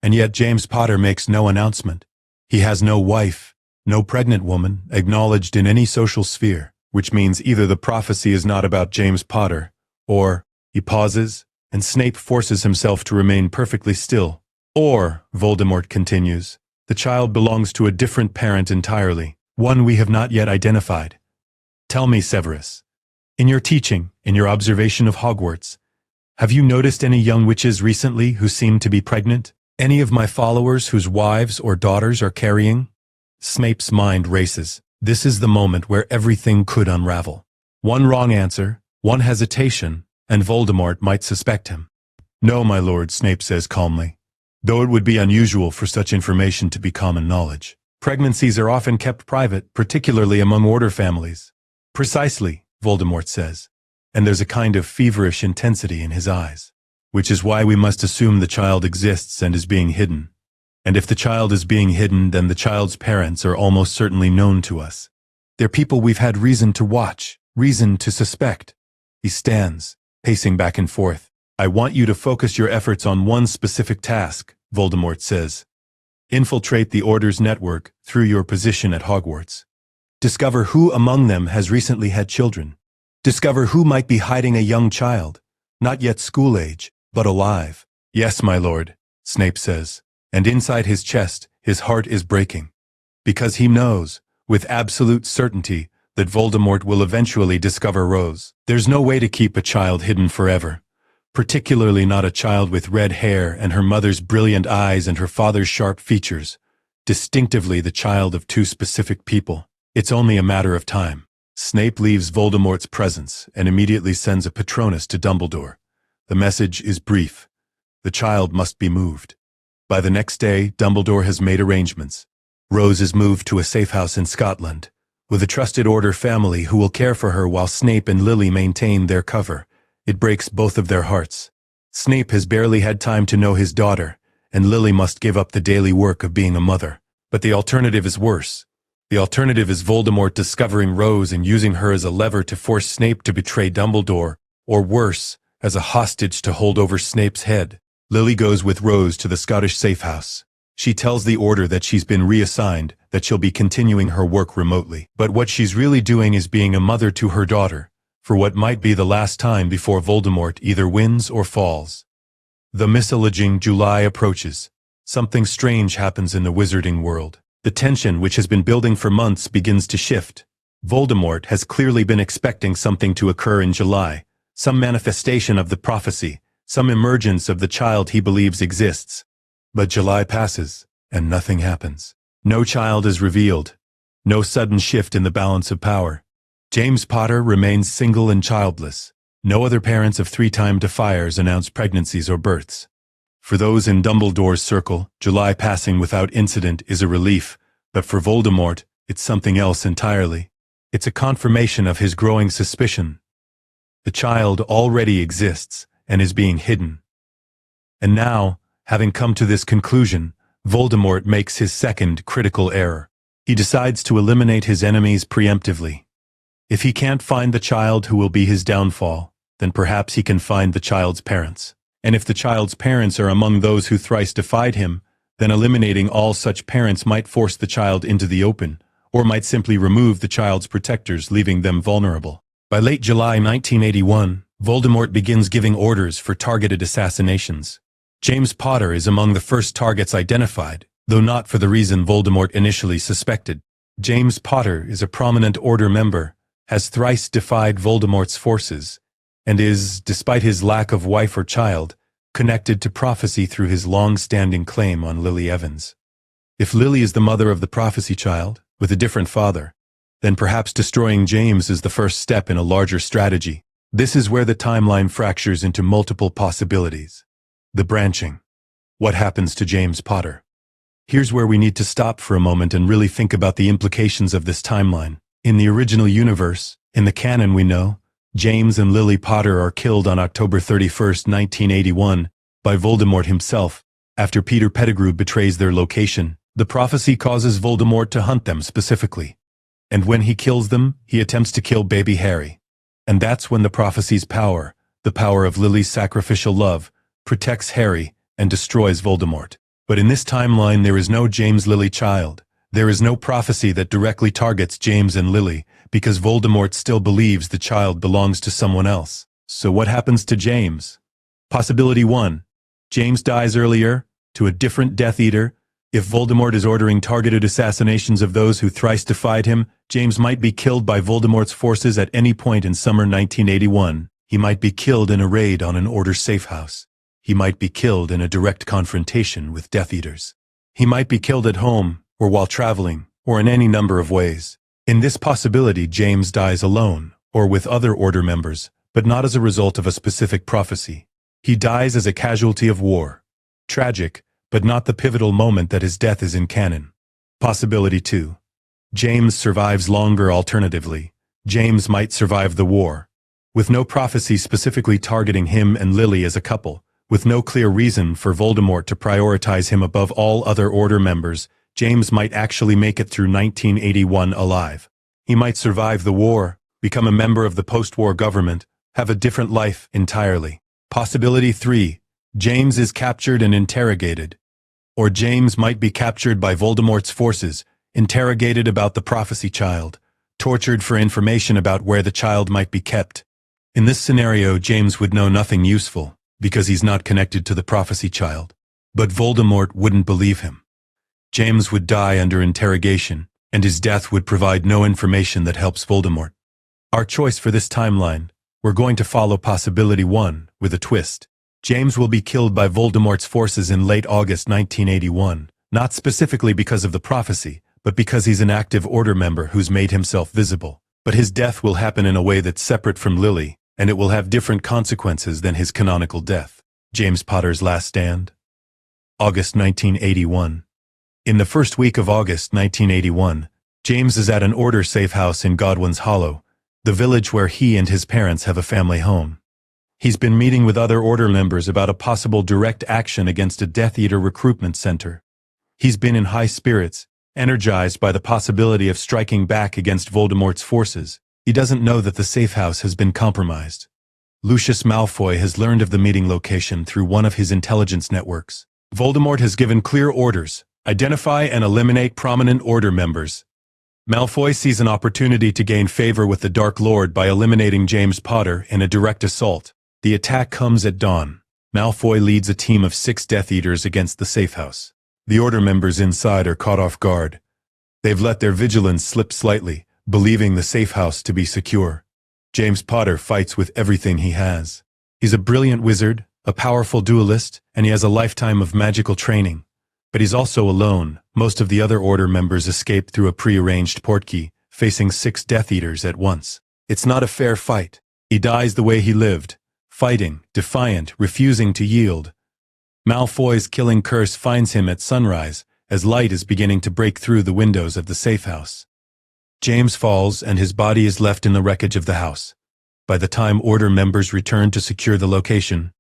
And yet James Potter makes no announcement. He has no wife, no pregnant woman, acknowledged in any social sphere, which means either the prophecy is not about James Potter, or, he pauses, and Snape forces himself to remain perfectly still. Or, Voldemort continues, the child belongs to a different parent entirely, one we have not yet identified. Tell me, Severus, in your teaching, in your observation of Hogwarts, have you noticed any young witches recently who seem to be pregnant? Any of my followers whose wives or daughters are carrying? Snape's mind races. This is the moment where everything could unravel. One wrong answer, one hesitation, and Voldemort might suspect him. No, my lord, Snape says calmly. Though it would be unusual for such information to be common knowledge. Pregnancies are often kept private, particularly among Order families. Precisely, Voldemort says. And there's a kind of feverish intensity in his eyes. Which is why we must assume the child exists and is being hidden. And if the child is being hidden, then the child's parents are almost certainly known to us. They're people we've had reason to watch, reason to suspect. He stands, pacing back and forth. I want you to focus your efforts on one specific task, Voldemort says. Infiltrate the Order's network through your position at Hogwarts. Discover who among them has recently had children. Discover who might be hiding a young child, not yet school age, but alive. Yes, my lord, Snape says, and inside his chest, his heart is breaking. Because he knows, with absolute certainty, that Voldemort will eventually discover Rose. There's no way to keep a child hidden forever, particularly not a child with red hair and her mother's brilliant eyes and her father's sharp features, distinctively the child of two specific people. It's only a matter of time. Snape leaves Voldemort's presence and immediately sends a Patronus to Dumbledore. The message is brief. The child must be moved. By the next day, Dumbledore has made arrangements. Rose is moved to a safe house in Scotland, with a trusted Order family who will care for her while Snape and Lily maintain their cover. It breaks both of their hearts. Snape has barely had time to know his daughter, and Lily must give up the daily work of being a mother. But the alternative is worse. The alternative is Voldemort discovering Rose and using her as a lever to force Snape to betray Dumbledore, or worse, as a hostage to hold over Snape's head. Lily goes with Rose to the Scottish safe house. She tells the Order that she's been reassigned, that she'll be continuing her work remotely. But what she's really doing is being a mother to her daughter, for what might be the last time before Voldemort either wins or falls. The misalleging July approaches. Something strange happens in the wizarding world. The tension which has been building for months begins to shift. Voldemort has clearly been expecting something to occur in July, some manifestation of the prophecy, some emergence of the child he believes exists. But July passes, and nothing happens. No child is revealed. No sudden shift in the balance of power. James Potter remains single and childless. No other parents of three-time defiers announce pregnancies or births. For those in Dumbledore's circle, July passing without incident is a relief, but for Voldemort, it's something else entirely. It's a confirmation of his growing suspicion. The child already exists and is being hidden. And now, having come to this conclusion, Voldemort makes his second critical error. He decides to eliminate his enemies preemptively. If he can't find the child who will be his downfall, then perhaps he can find the child's parents. And if the child's parents are among those who thrice defied him, then eliminating all such parents might force the child into the open, or might simply remove the child's protectors, leaving them vulnerable. By late July 1981, Voldemort begins giving orders for targeted assassinations. James Potter is among the first targets identified, though not for the reason Voldemort initially suspected. James Potter is a prominent Order member, has thrice defied Voldemort's forces, and is, despite his lack of wife or child, connected to prophecy through his long-standing claim on Lily Evans. If Lily is the mother of the prophecy child, with a different father, then perhaps destroying James is the first step in a larger strategy. This is where the timeline fractures into multiple possibilities. The branching. What happens to James Potter? Here's where we need to stop for a moment and really think about the implications of this timeline. In the original universe, in the canon we know, James and Lily Potter are killed on October 31st, 1981, by Voldemort himself. After Peter Pettigrew betrays their location, the prophecy causes Voldemort to hunt them specifically. And when he kills them, he attempts to kill baby Harry. And that's when the prophecy's power, the power of Lily's sacrificial love, protects Harry and destroys Voldemort. But in this timeline there is no James Lily child. There is no prophecy that directly targets James and Lily, because Voldemort still believes the child belongs to someone else. So what happens to James? Possibility 1. James dies earlier, to a different Death Eater. If Voldemort is ordering targeted assassinations of those who thrice defied him, James might be killed by Voldemort's forces at any point in summer 1981. He might be killed in a raid on an Order safe house. He might be killed in a direct confrontation with Death Eaters. He might be killed at home, or while traveling, or in any number of ways. In this possibility, James dies alone, or with other Order members, but not as a result of a specific prophecy. He dies as a casualty of war. Tragic, but not the pivotal moment that his death is in canon. Possibility 2. James survives longer. Alternatively, James might survive the war. With no prophecy specifically targeting him and Lily as a couple, with no clear reason for Voldemort to prioritize him above all other Order members, James might actually make it through 1981 alive. He might survive the war, become a member of the post-war government, have a different life entirely. Possibility 3. James is captured and interrogated. Or James might be captured by Voldemort's forces, interrogated about the prophecy child, tortured for information about where the child might be kept. In this scenario, James would know nothing useful, because he's not connected to the prophecy child. But Voldemort wouldn't believe him. James would die under interrogation, and his death would provide no information that helps Voldemort. Our choice for this timeline, we're going to follow possibility 1, with a twist. James will be killed by Voldemort's forces in late August 1981, not specifically because of the prophecy, but because he's an active Order member who's made himself visible. But his death will happen in a way that's separate from Lily, and it will have different consequences than his canonical death. James Potter's last stand? August 1981. In the first week of August 1981, James is at an Order safe house in Godwin's Hollow, the village where he and his parents have a family home. He's been meeting with other Order members about a possible direct action against a Death Eater recruitment center. He's been in high spirits, energized by the possibility of striking back against Voldemort's forces. He doesn't know that the safe house has been compromised. Lucius Malfoy has learned of the meeting location through one of his intelligence networks. Voldemort has given clear orders: identify and eliminate prominent Order members. Malfoy sees an opportunity to gain favor with the Dark Lord by eliminating James Potter in a direct assault. The attack comes at dawn. Malfoy leads a team of 6 Death Eaters against the safe house. The Order members inside are caught off guard. They've let their vigilance slip slightly, believing the safe house to be secure. James Potter fights with everything he has. He's a brilliant wizard, a powerful duelist, and he has a lifetime of magical training. But he's also alone. Most of the other Order members escape through a pre-arranged portkey, facing 6 Death Eaters at once. It's not a fair fight. He dies the way he lived, fighting, defiant, refusing to yield. Malfoy's killing curse finds him at sunrise, as light is beginning to break through the windows of the safe house. James falls, and his body is left in the wreckage of the house. By the time Order members return to secure the location,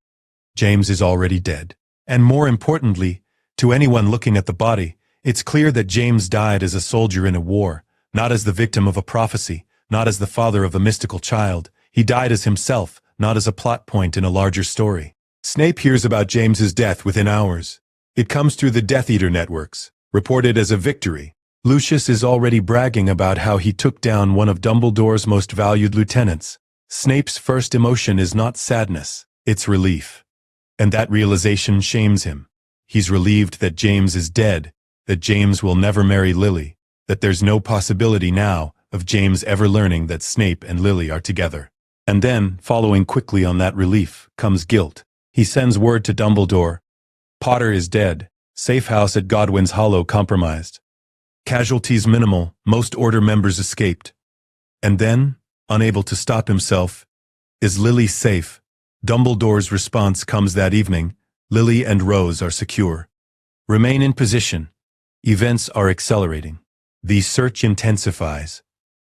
James is already dead. And more importantly, to anyone looking at the body, it's clear that James died as a soldier in a war, not as the victim of a prophecy, not as the father of a mystical child. He died as himself, not as a plot point in a larger story. Snape hears about James's death within hours. It comes through the Death Eater networks, reported as a victory. Lucius is already bragging about how he took down one of Dumbledore's most valued lieutenants. Snape's first emotion is not sadness, it's relief. And that realization shames him. He's relieved that James is dead, that James will never marry Lily, that there's no possibility now of James ever learning that Snape and Lily are together. And then, following quickly on that relief, comes guilt. He sends word to Dumbledore: Potter is dead, safe house at Godwin's Hollow compromised. Casualties minimal, most Order members escaped. And then, unable to stop himself, is Lily safe? Dumbledore's response comes that evening: Lily and Rose are secure. Remain in position. Events are accelerating. The search intensifies.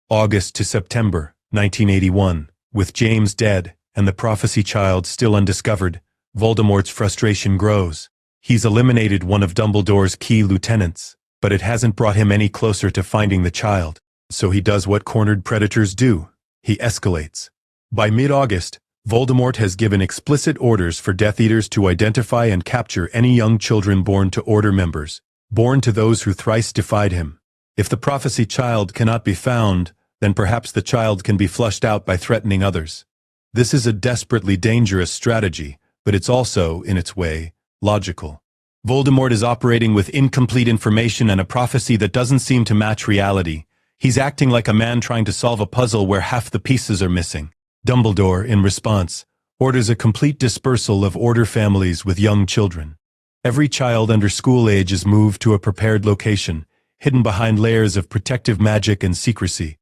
August to September 1981. With James dead and the prophecy child still undiscovered, Voldemort's frustration grows. He's eliminated one of Dumbledore's key lieutenants, but it hasn't brought him any closer to finding the child. So he does what cornered predators do. He escalates. By mid-August, Voldemort has given explicit orders for Death Eaters to identify and capture any young children born to Order members, born to those who thrice defied him. If the prophecy child cannot be found, then perhaps the child can be flushed out by threatening others. This is a desperately dangerous strategy, but it's also, in its way, logical. Voldemort is operating with incomplete information and a prophecy that doesn't seem to match reality. He's acting like a man trying to solve a puzzle where half the pieces are missing. Dumbledore, in response, orders a complete dispersal of Order families with young children. Every child under school age is moved to a prepared location, hidden behind layers of protective magic and secrecy.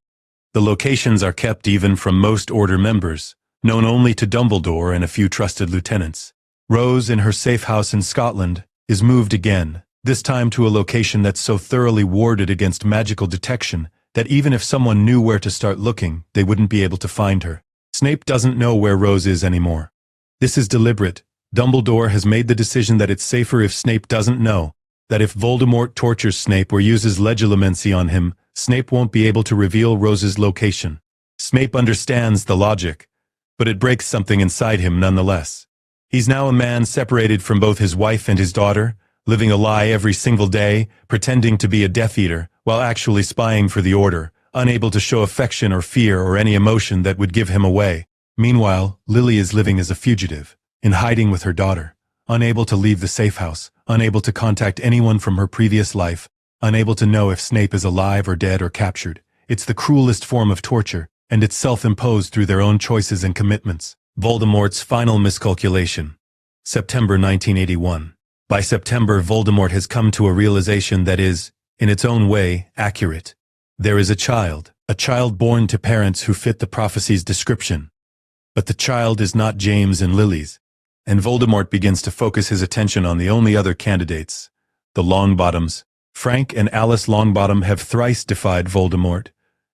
The locations are kept even from most Order members, known only to Dumbledore and a few trusted lieutenants. Rose, in her safe house in Scotland, is moved again, this time to a location that's so thoroughly warded against magical detection that even if someone knew where to start looking, they wouldn't be able to find her. Snape doesn't know where Rose is anymore. This is deliberate. Dumbledore has made the decision that it's safer if Snape doesn't know, that if Voldemort tortures Snape or uses legilimency on him, Snape won't be able to reveal Rose's location. Snape understands the logic, but it breaks something inside him nonetheless. He's now a man separated from both his wife and his daughter, living a lie every single day, pretending to be a Death Eater, while actually spying for the Order, unable to show affection or fear or any emotion that would give him away. Meanwhile, Lily is living as a fugitive, in hiding with her daughter, unable to leave the safe house, unable to contact anyone from her previous life, unable to know if Snape is alive or dead or captured. It's the cruelest form of torture, and it's self-imposed through their own choices and commitments. Voldemort's final miscalculation. September 1981. By September, Voldemort has come to a realization that is, in its own way, accurate. There is a child born to parents who fit the prophecy's description. But the child is not James and Lily's, and Voldemort begins to focus his attention on the only other candidates, the Longbottoms. Frank and Alice Longbottom have thrice defied Voldemort.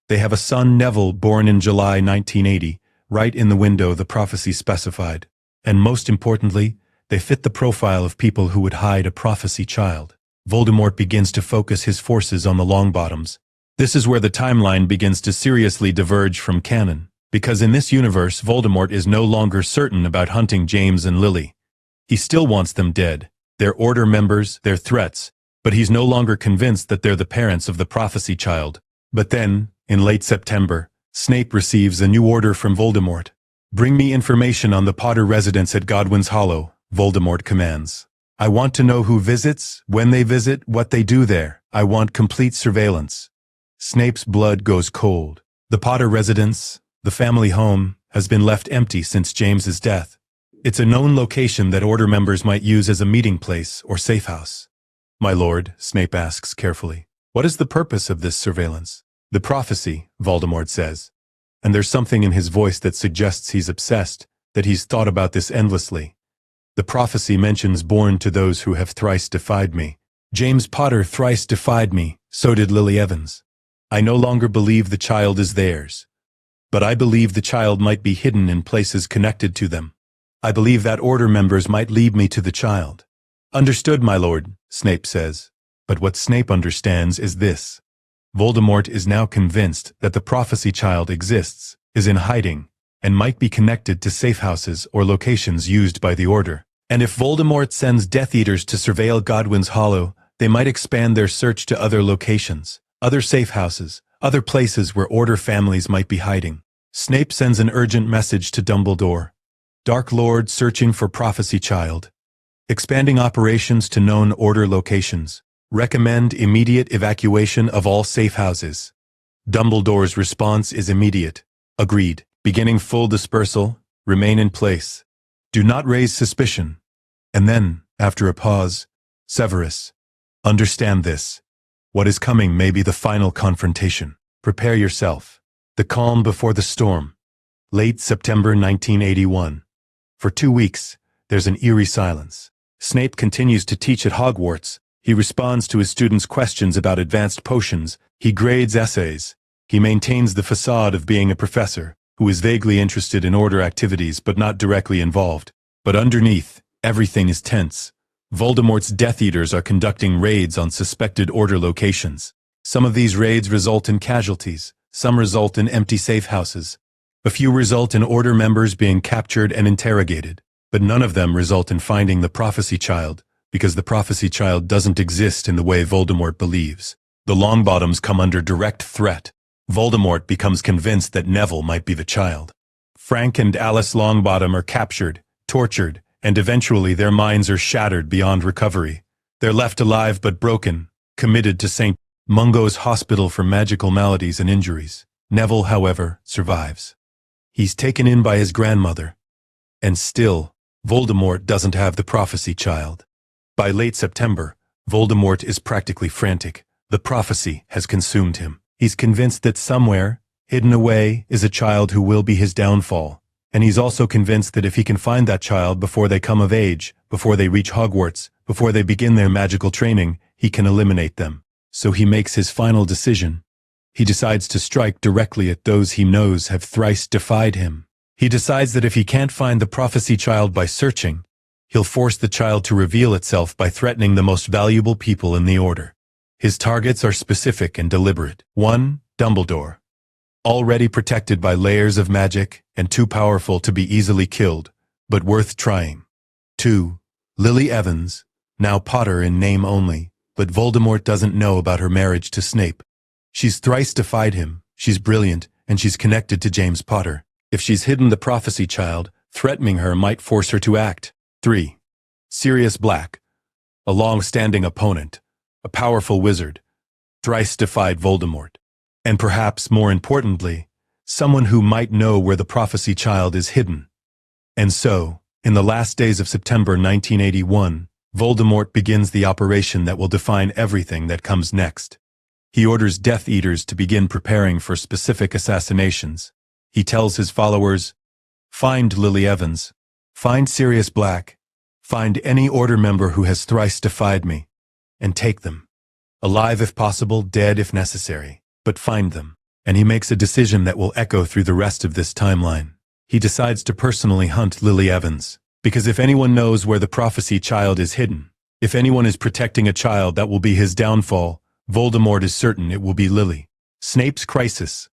They have a son, Neville, born in July 1980, right in the window the prophecy specified. And most importantly, they fit the profile of people who would hide a prophecy child. Voldemort begins to focus his forces on the Longbottoms. This is where the timeline begins to seriously diverge from canon, because in this universe, Voldemort is no longer certain about hunting James and Lily. He still wants them dead, their Order members, their threats, but he's no longer convinced that they're the parents of the prophecy child. But then, in late September, Snape receives a new order from Voldemort. "Bring me information on the Potter residence at Godwin's Hollow," Voldemort commands. "I want to know who visits, when they visit, what they do there. I want complete surveillance." Snape's blood goes cold. The Potter residence, the family home, has been left empty since James's death. It's a known location that Order members might use as a meeting place or safe house. "My lord," Snape asks carefully, "what is the purpose of this surveillance?" "The prophecy," Voldemort says. And there's something in his voice that suggests he's obsessed, that he's thought about this endlessly. "The prophecy mentions born to those who have thrice defied me. James Potter thrice defied me, so did Lily Evans. I no longer believe the child is theirs. But I believe the child might be hidden in places connected to them. I believe that Order members might lead me to the child." "Understood, my lord," Snape says. But what Snape understands is this. Voldemort is now convinced that the prophecy child exists, is in hiding, and might be connected to safe houses or locations used by the Order. And if Voldemort sends Death Eaters to surveil Godwin's Hollow, they might expand their search to other locations, other safe houses, other places where Order families might be hiding. Snape sends an urgent message to Dumbledore. "Dark Lord searching for prophecy child. Expanding operations to known Order locations. Recommend immediate evacuation of all safe houses." Dumbledore's response is immediate. "Agreed. Beginning full dispersal. Remain in place. Do not raise suspicion." And then, after a pause, "Severus, understand this. What is coming may be the final confrontation. Prepare yourself." The calm before the storm. Late September 1981. For 2 weeks, there's an eerie silence. Snape continues to teach at Hogwarts. He responds to his students' questions about advanced potions. He grades essays. He maintains the facade of being a professor, who is vaguely interested in Order activities but not directly involved. But underneath, everything is tense. Voldemort's Death Eaters are conducting raids on suspected Order locations. Some of these raids result in casualties. Some result in empty safe houses. A few result in Order members being captured and interrogated. But none of them result in finding the prophecy child, because the prophecy child doesn't exist in the way Voldemort believes. The Longbottoms come under direct threat. Voldemort becomes convinced that Neville might be the child. Frank and Alice Longbottom are captured, tortured, and eventually their minds are shattered beyond recovery. They're left alive but broken, committed to St. Mungo's Hospital for Magical Maladies and Injuries. Neville, however, survives. He's taken in by his grandmother. And still, Voldemort doesn't have the prophecy child. By late September, Voldemort is practically frantic. The prophecy has consumed him. He's convinced that somewhere, hidden away, is a child who will be his downfall. And he's also convinced that if he can find that child before they come of age, before they reach Hogwarts, before they begin their magical training, he can eliminate them. So he makes his final decision. He decides to strike directly at those he knows have thrice defied him. He decides that if he can't find the prophecy child by searching, he'll force the child to reveal itself by threatening the most valuable people in the Order. His targets are specific and deliberate. 1. Dumbledore. Already protected by layers of magic and too powerful to be easily killed, but worth trying. 2. Lily Evans, now Potter in name only, but Voldemort doesn't know about her marriage to Snape. She's thrice defied him, she's brilliant, and she's connected to James Potter. If she's hidden the prophecy child, threatening her might force her to act. 3. Sirius Black, a long-standing opponent, a powerful wizard, thrice defied Voldemort. And perhaps more importantly, someone who might know where the prophecy child is hidden. And so, in the last days of September 1981, Voldemort begins the operation that will define everything that comes next. He orders Death Eaters to begin preparing for specific assassinations. He tells his followers, "Find Lily Evans. Find Sirius Black. Find any Order member who has thrice defied me, and take them. Alive if possible, dead if necessary, but find them." And he makes a decision that will echo through the rest of this timeline. He decides to personally hunt Lily Evans, because if anyone knows where the prophecy child is hidden, if anyone is protecting a child that will be his downfall, Voldemort is certain it will be Lily. Snape's crisis.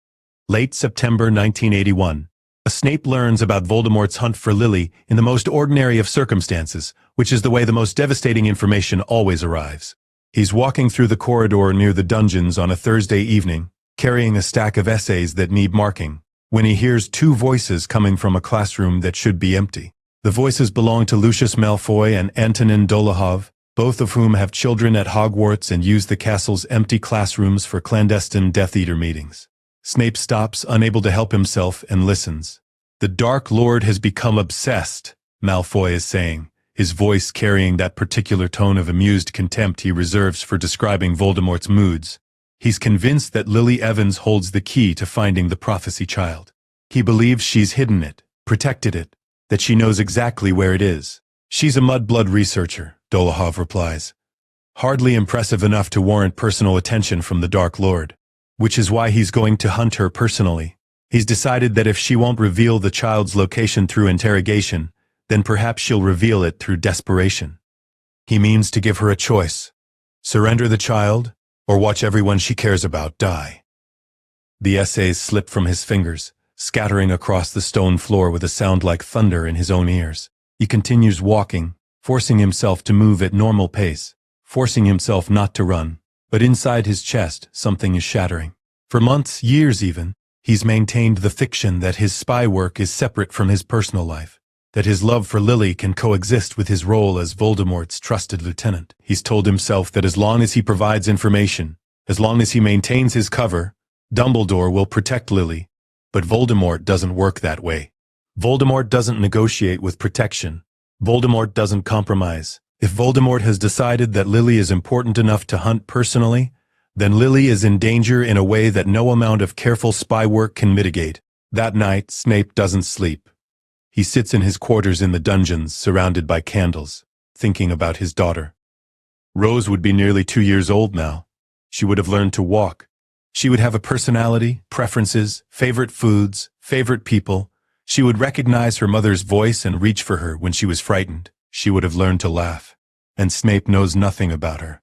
Late September 1981. Snape learns about Voldemort's hunt for Lily in the most ordinary of circumstances, which is the way the most devastating information always arrives. He's walking through the corridor near the dungeons on a Thursday evening, carrying a stack of essays that need marking, when he hears two voices coming from a classroom that should be empty. The voices belong to Lucius Malfoy and Antonin Dolohov, both of whom have children at Hogwarts and use the castle's empty classrooms for clandestine Death Eater meetings. Snape stops, unable to help himself, and listens. "The Dark Lord has become obsessed," Malfoy is saying, his voice carrying that particular tone of amused contempt he reserves for describing Voldemort's moods. He's convinced that Lily Evans holds the key to finding the prophecy child. He believes she's hidden it, protected it, that she knows exactly where it is. "She's a mudblood researcher," Dolohov replies. "Hardly impressive enough to warrant personal attention from the Dark Lord. Which is why he's going to hunt her personally. He's decided that if she won't reveal the child's location through interrogation, then perhaps she'll reveal it through desperation. He means to give her a choice. Surrender the child, or watch everyone she cares about die." The essays slip from his fingers, scattering across the stone floor with a sound like thunder in his own ears. He continues walking, forcing himself to move at normal pace, forcing himself not to run, but inside his chest something is shattering. For months, years even, he's maintained the fiction that his spy work is separate from his personal life, that his love for Lily can coexist with his role as Voldemort's trusted lieutenant. He's told himself that as long as he provides information, as long as he maintains his cover, Dumbledore will protect Lily. But Voldemort doesn't work that way. Voldemort doesn't negotiate with protection. Voldemort doesn't compromise. If Voldemort has decided that Lily is important enough to hunt personally, then Lily is in danger in a way that no amount of careful spy work can mitigate. That night, Snape doesn't sleep. He sits in his quarters in the dungeons, surrounded by candles, thinking about his daughter. Rose would be nearly 2 years old now. She would have learned to walk. She would have a personality, preferences, favorite foods, favorite people. She would recognize her mother's voice and reach for her when she was frightened. She would have learned to laugh. And Snape knows nothing about her.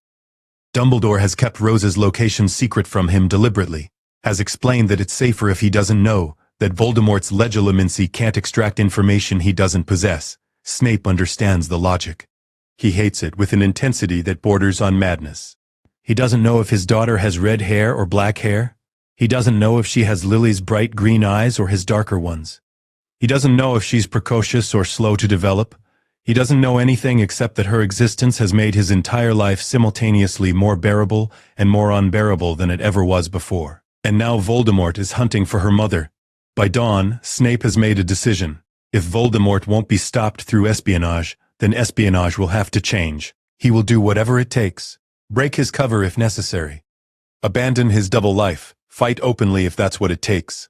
Dumbledore has kept Rose's location secret from him deliberately, has explained that it's safer if he doesn't know, that Voldemort's legilimency can't extract information he doesn't possess. Snape understands the logic. He hates it with an intensity that borders on madness. He doesn't know if his daughter has red hair or black hair. He doesn't know if she has Lily's bright green eyes or his darker ones. He doesn't know if she's precocious or slow to develop. He doesn't know anything except that her existence has made his entire life simultaneously more bearable and more unbearable than it ever was before. And now Voldemort is hunting for her mother. By dawn, Snape has made a decision. If Voldemort won't be stopped through espionage, then espionage will have to change. He will do whatever it takes. Break his cover if necessary. Abandon his double life. Fight openly if that's what it takes.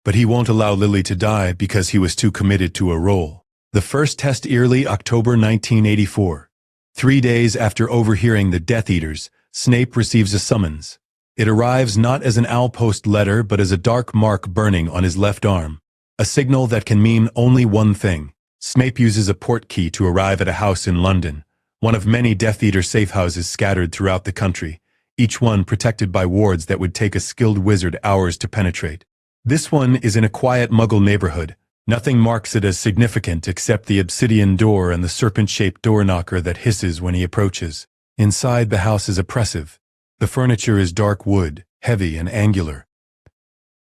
But he won't allow Lily to die because he was too committed to a role. The first test early October 1984. 3 days after overhearing the Death Eaters, Snape receives a summons. It arrives not as an Owlpost letter but as a dark mark burning on his left arm. A signal that can mean only one thing. Snape uses a portkey to arrive at a house in London, one of many Death Eater safe houses scattered throughout the country, each one protected by wards that would take a skilled wizard hours to penetrate. This one is in a quiet Muggle neighborhood, Nothing marks it as significant except the obsidian door and the serpent-shaped door knocker that hisses when he approaches. Inside, the house is oppressive. The furniture is dark wood, heavy and angular.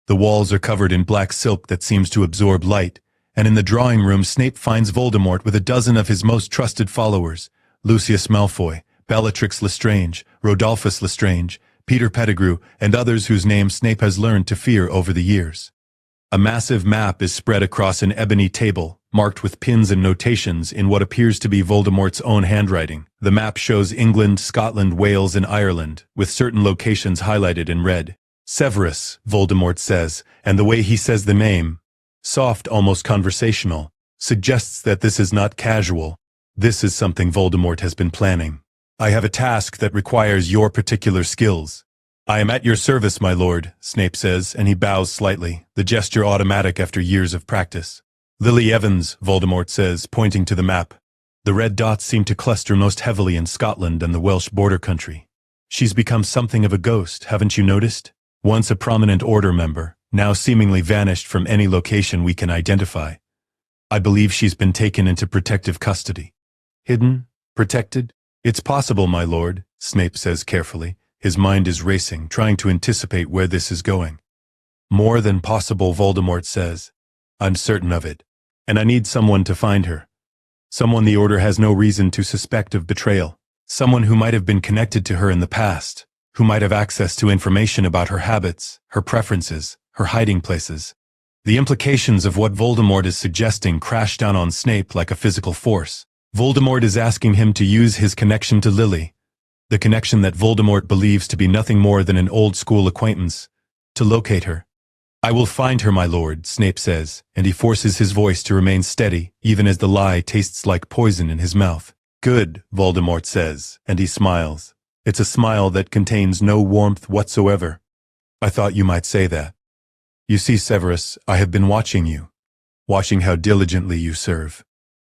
The walls are covered in black silk that seems to absorb light, and in the drawing room Snape finds Voldemort with a dozen of his most trusted followers: Lucius Malfoy, Bellatrix Lestrange, Rodolphus Lestrange, Peter Pettigrew, and others whose names Snape has learned to fear over the years. A massive map is spread across an ebony table, marked with pins and notations in what appears to be Voldemort's own handwriting. The map shows England, Scotland, Wales, and Ireland, with certain locations highlighted in red. Severus, Voldemort says, and the way he says the name, soft, almost conversational, suggests that this is not casual. This is something Voldemort has been planning. I have a task that requires your particular skills. I am at your service, my lord, Snape says, and he bows slightly, the gesture automatic after years of practice. Lily Evans, Voldemort says, pointing to the map. The red dots seem to cluster most heavily in Scotland and the Welsh border country. She's become something of a ghost, haven't you noticed? Once a prominent Order member, now seemingly vanished from any location we can identify. I believe she's been taken into protective custody. Hidden? Protected? It's possible, my lord, Snape says carefully. His mind is racing, trying to anticipate where this is going. More than possible, Voldemort says. I'm certain of it. And I need someone to find her. Someone the Order has no reason to suspect of betrayal. Someone who might have been connected to her in the past, who might have access to information about her habits, her preferences, her hiding places. The implications of what Voldemort is suggesting crash down on Snape like a physical force. Voldemort is asking him to use his connection to Lily, the connection that Voldemort believes to be nothing more than an old-school acquaintance, to locate her. I will find her, my lord, Snape says, and he forces his voice to remain steady, even as the lie tastes like poison in his mouth. Good, Voldemort says, and he smiles. It's a smile that contains no warmth whatsoever. I thought you might say that. You see, Severus, I have been watching you, watching how diligently you serve,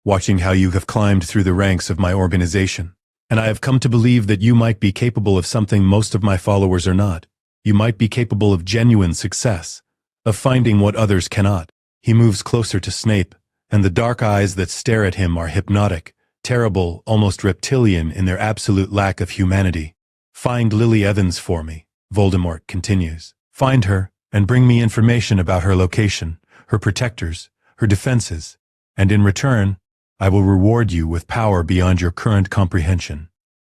watching how you have climbed through the ranks of my organization, and I have come to believe that you might be capable of something most of my followers are not. You might be capable of genuine success, of finding what others cannot. He moves closer to Snape, and the dark eyes that stare at him are hypnotic, terrible, almost reptilian in their absolute lack of humanity. Find Lily Evans for me, Voldemort continues. Find her, and bring me information about her location, her protectors, her defenses, and in return, I will reward you with power beyond your current comprehension.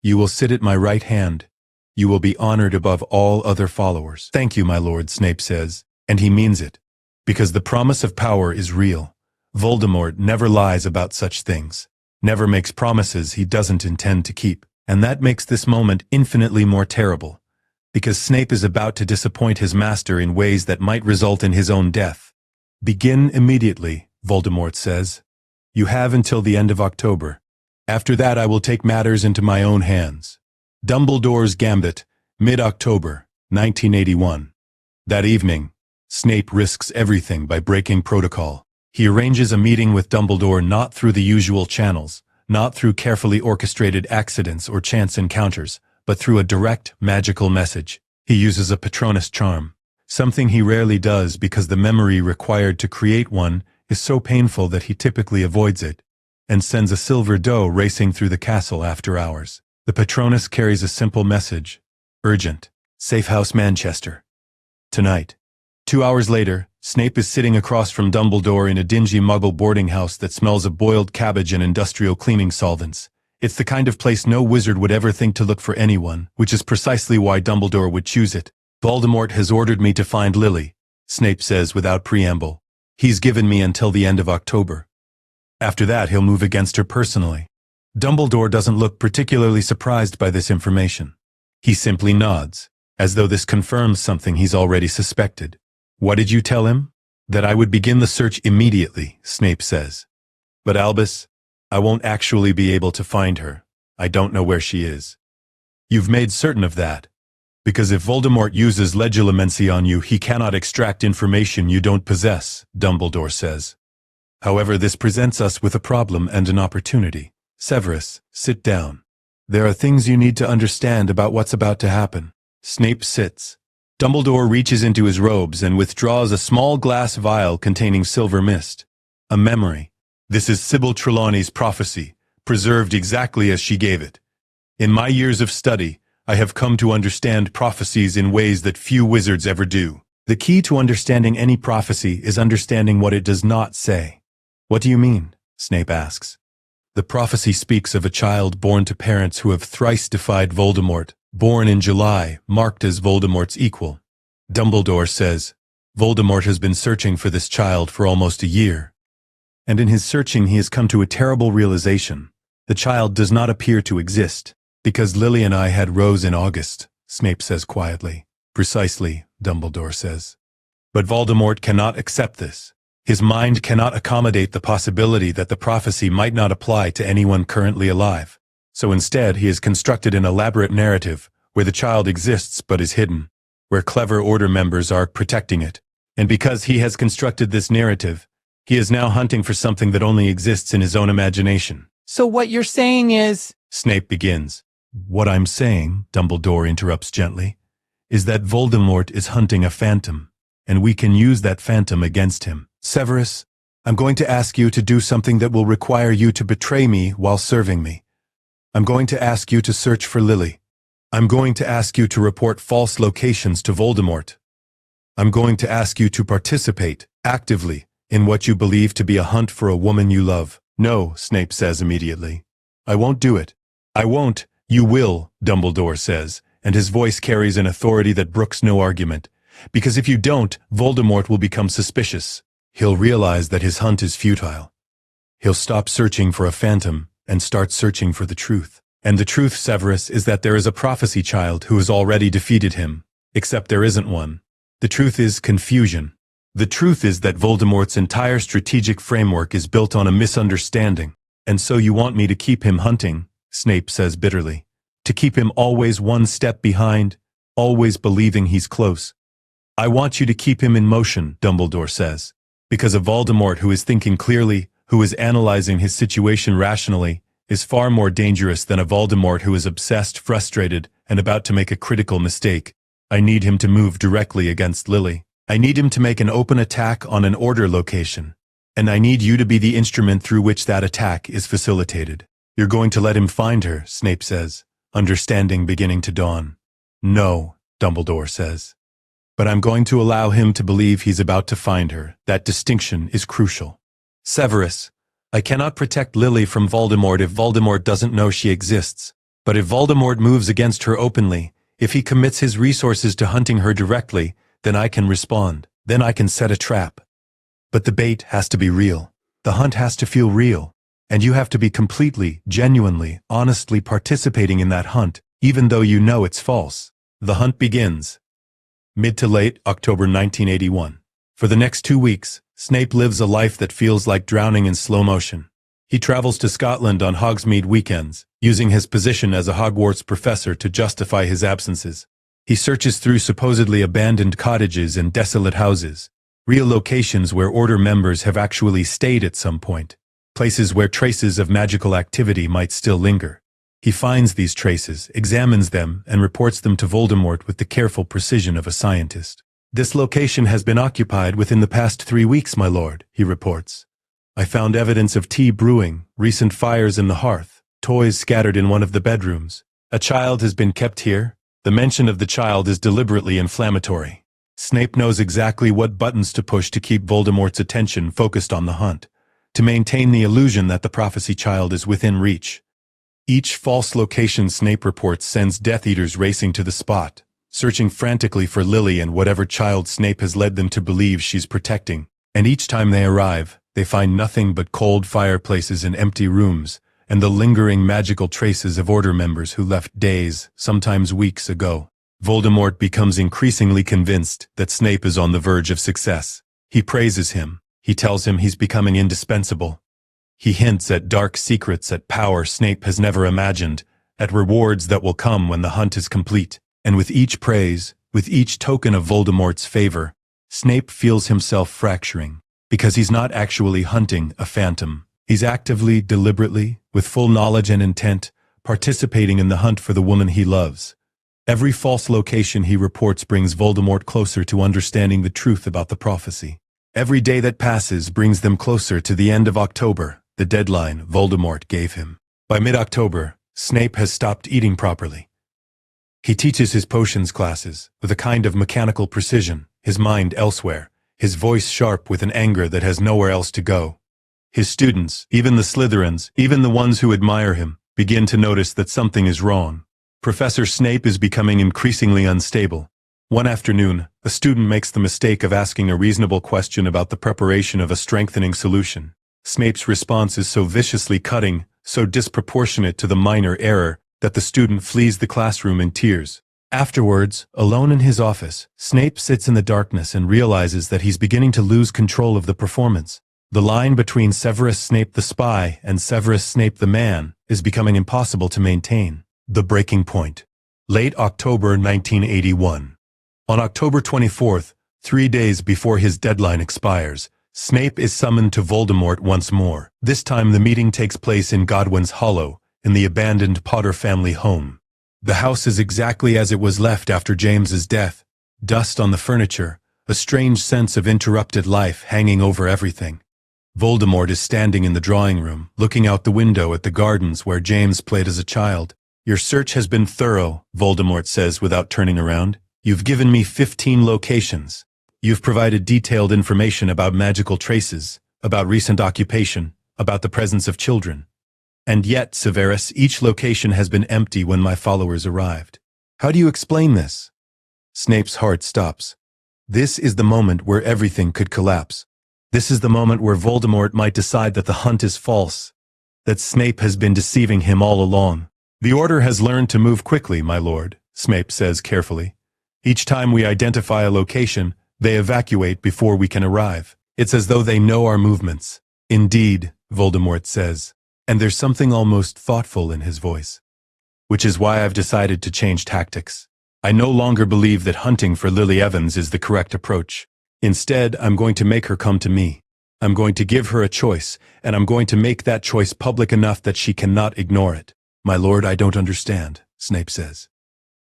You will sit at my right hand. You will be honored above all other followers. Thank you, my lord, Snape says, and he means it, because the promise of power is real. Voldemort never lies about such things, never makes promises he doesn't intend to keep, and that makes this moment infinitely more terrible, because Snape is about to disappoint his master in ways that might result in his own death. Begin immediately, Voldemort says. You have until the end of October. After that I will take matters into my own hands. Dumbledore's Gambit, mid-October, 1981. That evening, Snape risks everything by breaking protocol. He arranges a meeting with Dumbledore not through the usual channels, not through carefully orchestrated accidents or chance encounters, but through a direct, magical message. He uses a Patronus charm, something he rarely does because the memory required to create one is so painful that he typically avoids it, and sends a silver doe racing through the castle after hours. The Patronus carries a simple message: urgent, safe house Manchester. Tonight. 2 hours later, Snape is sitting across from Dumbledore in a dingy Muggle boarding house that smells of boiled cabbage and industrial cleaning solvents. It's the kind of place no wizard would ever think to look for anyone, which is precisely why Dumbledore would choose it. Voldemort has ordered me to find Lily, Snape says without preamble. He's given me until the end of October. After that, he'll move against her personally. Dumbledore doesn't look particularly surprised by this information. He simply nods, as though this confirms something he's already suspected. What did you tell him? That I would begin the search immediately, Snape says. But Albus, I won't actually be able to find her. I don't know where she is. You've made certain of that. Because if Voldemort uses legilimency on you, he cannot extract information you don't possess, Dumbledore says. However, this presents us with a problem and an opportunity. Severus, sit down. There are things you need to understand about what's about to happen. Snape sits. Dumbledore reaches into his robes and withdraws a small glass vial containing silver mist. A memory. This is Sybil Trelawney's prophecy, preserved exactly as she gave it. In my years of study, I have come to understand prophecies in ways that few wizards ever do. The key to understanding any prophecy is understanding what it does not say. What do you mean? Snape asks. The prophecy speaks of a child born to parents who have thrice defied Voldemort, born in July, marked as Voldemort's equal. Dumbledore says, Voldemort has been searching for this child for almost a year. And in his searching he has come to a terrible realization. The child does not appear to exist. Because Lily and I had Rose in August, Snape says quietly. Precisely, Dumbledore says. But Voldemort cannot accept this. His mind cannot accommodate the possibility that the prophecy might not apply to anyone currently alive. So instead he has constructed an elaborate narrative where the child exists but is hidden, where clever Order members are protecting it. And because he has constructed this narrative, he is now hunting for something that only exists in his own imagination. So what you're saying is... Snape begins. What I'm saying, Dumbledore interrupts gently, is that Voldemort is hunting a phantom, and we can use that phantom against him. Severus, I'm going to ask you to do something that will require you to betray me while serving me. I'm going to ask you to search for Lily. I'm going to ask you to report false locations to Voldemort. I'm going to ask you to participate, actively, in what you believe to be a hunt for a woman you love. No, Snape says immediately. I won't do it. I won't. You will, Dumbledore says, and his voice carries an authority that brooks no argument. Because if you don't, Voldemort will become suspicious. He'll realize that his hunt is futile. He'll stop searching for a phantom and start searching for the truth. And the truth, Severus, is that there is a prophecy child who has already defeated him, except there isn't one. The truth is confusion. The truth is that Voldemort's entire strategic framework is built on a misunderstanding. And so you want me to keep him hunting, Snape says bitterly. To keep him always one step behind, always believing he's close. I want you to keep him in motion, Dumbledore says. Because a Voldemort who is thinking clearly, who is analyzing his situation rationally, is far more dangerous than a Voldemort who is obsessed, frustrated, and about to make a critical mistake. I need him to move directly against Lily. I need him to make an open attack on an Order location. And I need you to be the instrument through which that attack is facilitated. You're going to let him find her, Snape says, understanding beginning to dawn. No, Dumbledore says. But I'm going to allow him to believe he's about to find her. That distinction is crucial. Severus, I cannot protect Lily from Voldemort if Voldemort doesn't know she exists. But if Voldemort moves against her openly, if he commits his resources to hunting her directly, then I can respond. Then I can set a trap. But the bait has to be real. The hunt has to feel real. And you have to be completely, genuinely, honestly participating in that hunt, even though you know it's false. The hunt begins. Mid to late October 1981. For the next 2 weeks, Snape lives a life that feels like drowning in slow motion. He travels to Scotland on Hogsmeade weekends, using his position as a Hogwarts professor to justify his absences. He searches through supposedly abandoned cottages and desolate houses, real locations where Order members have actually stayed at some point. Places where traces of magical activity might still linger. He finds these traces, examines them, and reports them to Voldemort with the careful precision of a scientist. This location has been occupied within the past 3 weeks, my lord, he reports. I found evidence of tea brewing, recent fires in the hearth, toys scattered in one of the bedrooms. A child has been kept here. The mention of the child is deliberately inflammatory. Snape knows exactly what buttons to push to keep Voldemort's attention focused on the hunt, to maintain the illusion that the prophecy child is within reach. Each false location Snape reports sends Death Eaters racing to the spot, searching frantically for Lily and whatever child Snape has led them to believe she's protecting. And each time they arrive, they find nothing but cold fireplaces and empty rooms, and the lingering magical traces of Order members who left days, sometimes weeks ago. Voldemort becomes increasingly convinced that Snape is on the verge of success. He praises him. He tells him he's becoming indispensable. He hints at dark secrets, at power Snape has never imagined, at rewards that will come when the hunt is complete. And with each praise, with each token of Voldemort's favor, Snape feels himself fracturing, because he's not actually hunting a phantom. He's actively, deliberately, with full knowledge and intent, participating in the hunt for the woman he loves. Every false location he reports brings Voldemort closer to understanding the truth about the prophecy. Every day that passes brings them closer to the end of October, the deadline Voldemort gave him. By mid-October, Snape has stopped eating properly. He teaches his potions classes with a kind of mechanical precision, his mind elsewhere, his voice sharp with an anger that has nowhere else to go. His students, even the Slytherins, even the ones who admire him, begin to notice that something is wrong. Professor Snape is becoming increasingly unstable. One afternoon, a student makes the mistake of asking a reasonable question about the preparation of a strengthening solution. Snape's response is so viciously cutting, so disproportionate to the minor error, that the student flees the classroom in tears. Afterwards, alone in his office, Snape sits in the darkness and realizes that he's beginning to lose control of the performance. The line between Severus Snape the spy and Severus Snape the man is becoming impossible to maintain. The breaking point. Late October 1981. On October 24th, 3 days before his deadline expires, Snape is summoned to Voldemort once more. This time the meeting takes place in Godwin's Hollow, in the abandoned Potter family home. The house is exactly as it was left after James's death. Dust on the furniture, a strange sense of interrupted life hanging over everything. Voldemort is standing in the drawing room, looking out the window at the gardens where James played as a child. "Your search has been thorough," Voldemort says without turning around. "You've given me 15 locations. You've provided detailed information about magical traces, about recent occupation, about the presence of children. And yet, Severus, each location has been empty when my followers arrived. How do you explain this?" Snape's heart stops. This is the moment where everything could collapse. This is the moment where Voldemort might decide that the hunt is false, that Snape has been deceiving him all along. "The Order has learned to move quickly, my lord," Snape says carefully. "Each time we identify a location, they evacuate before we can arrive. It's as though they know our movements." "Indeed," Voldemort says, and there's something almost thoughtful in his voice. "Which is why I've decided to change tactics. I no longer believe that hunting for Lily Evans is the correct approach. Instead, I'm going to make her come to me. I'm going to give her a choice, and I'm going to make that choice public enough that she cannot ignore it." "My lord, I don't understand," Snape says.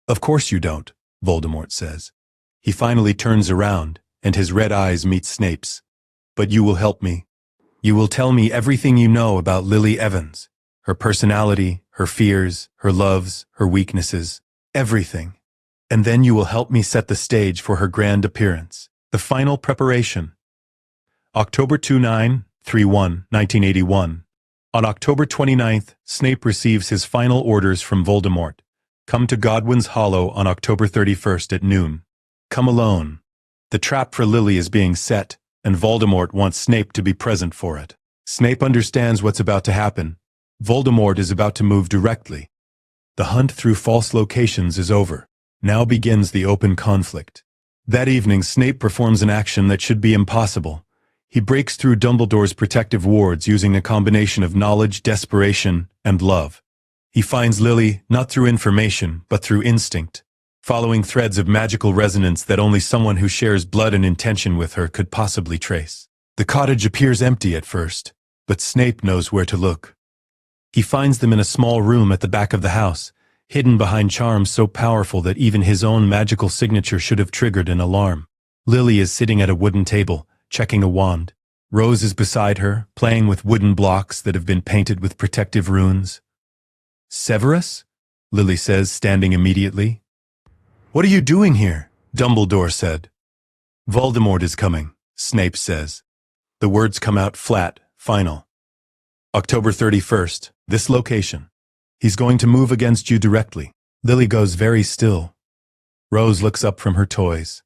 "Of course you don't," Voldemort says. He finally turns around, and his red eyes meet Snape's. "But you will help me. You will tell me everything you know about Lily Evans, her personality, her fears, her loves, her weaknesses, everything. And then you will help me set the stage for her grand appearance, the final preparation." October 29-31, 1981. On October 29th, Snape receives his final orders from Voldemort. "Come to Godwin's Hollow on October 31st at noon. Come alone. The trap for Lily is being set, and Voldemort wants Snape to be present for it." Snape understands what's about to happen. Voldemort is about to move directly. The hunt through false locations is over. Now begins the open conflict. That evening, Snape performs an action that should be impossible. He breaks through Dumbledore's protective wards using a combination of knowledge, desperation, and love. He finds Lily not through information, but through instinct, following threads of magical resonance that only someone who shares blood and intention with her could possibly trace. The cottage appears empty at first, but Snape knows where to look. He finds them in a small room at the back of the house, hidden behind charms so powerful that even his own magical signature should have triggered an alarm. Lily is sitting at a wooden table, checking a wand. Rose is beside her, playing with wooden blocks that have been painted with protective runes. "Severus?" Lily says, standing immediately. "What are you doing here?" Dumbledore said. "Voldemort is coming," Snape says. The words come out flat, final. "October 31st, this location. He's going to move against you directly." Lily goes very still. Rose looks up from her toys,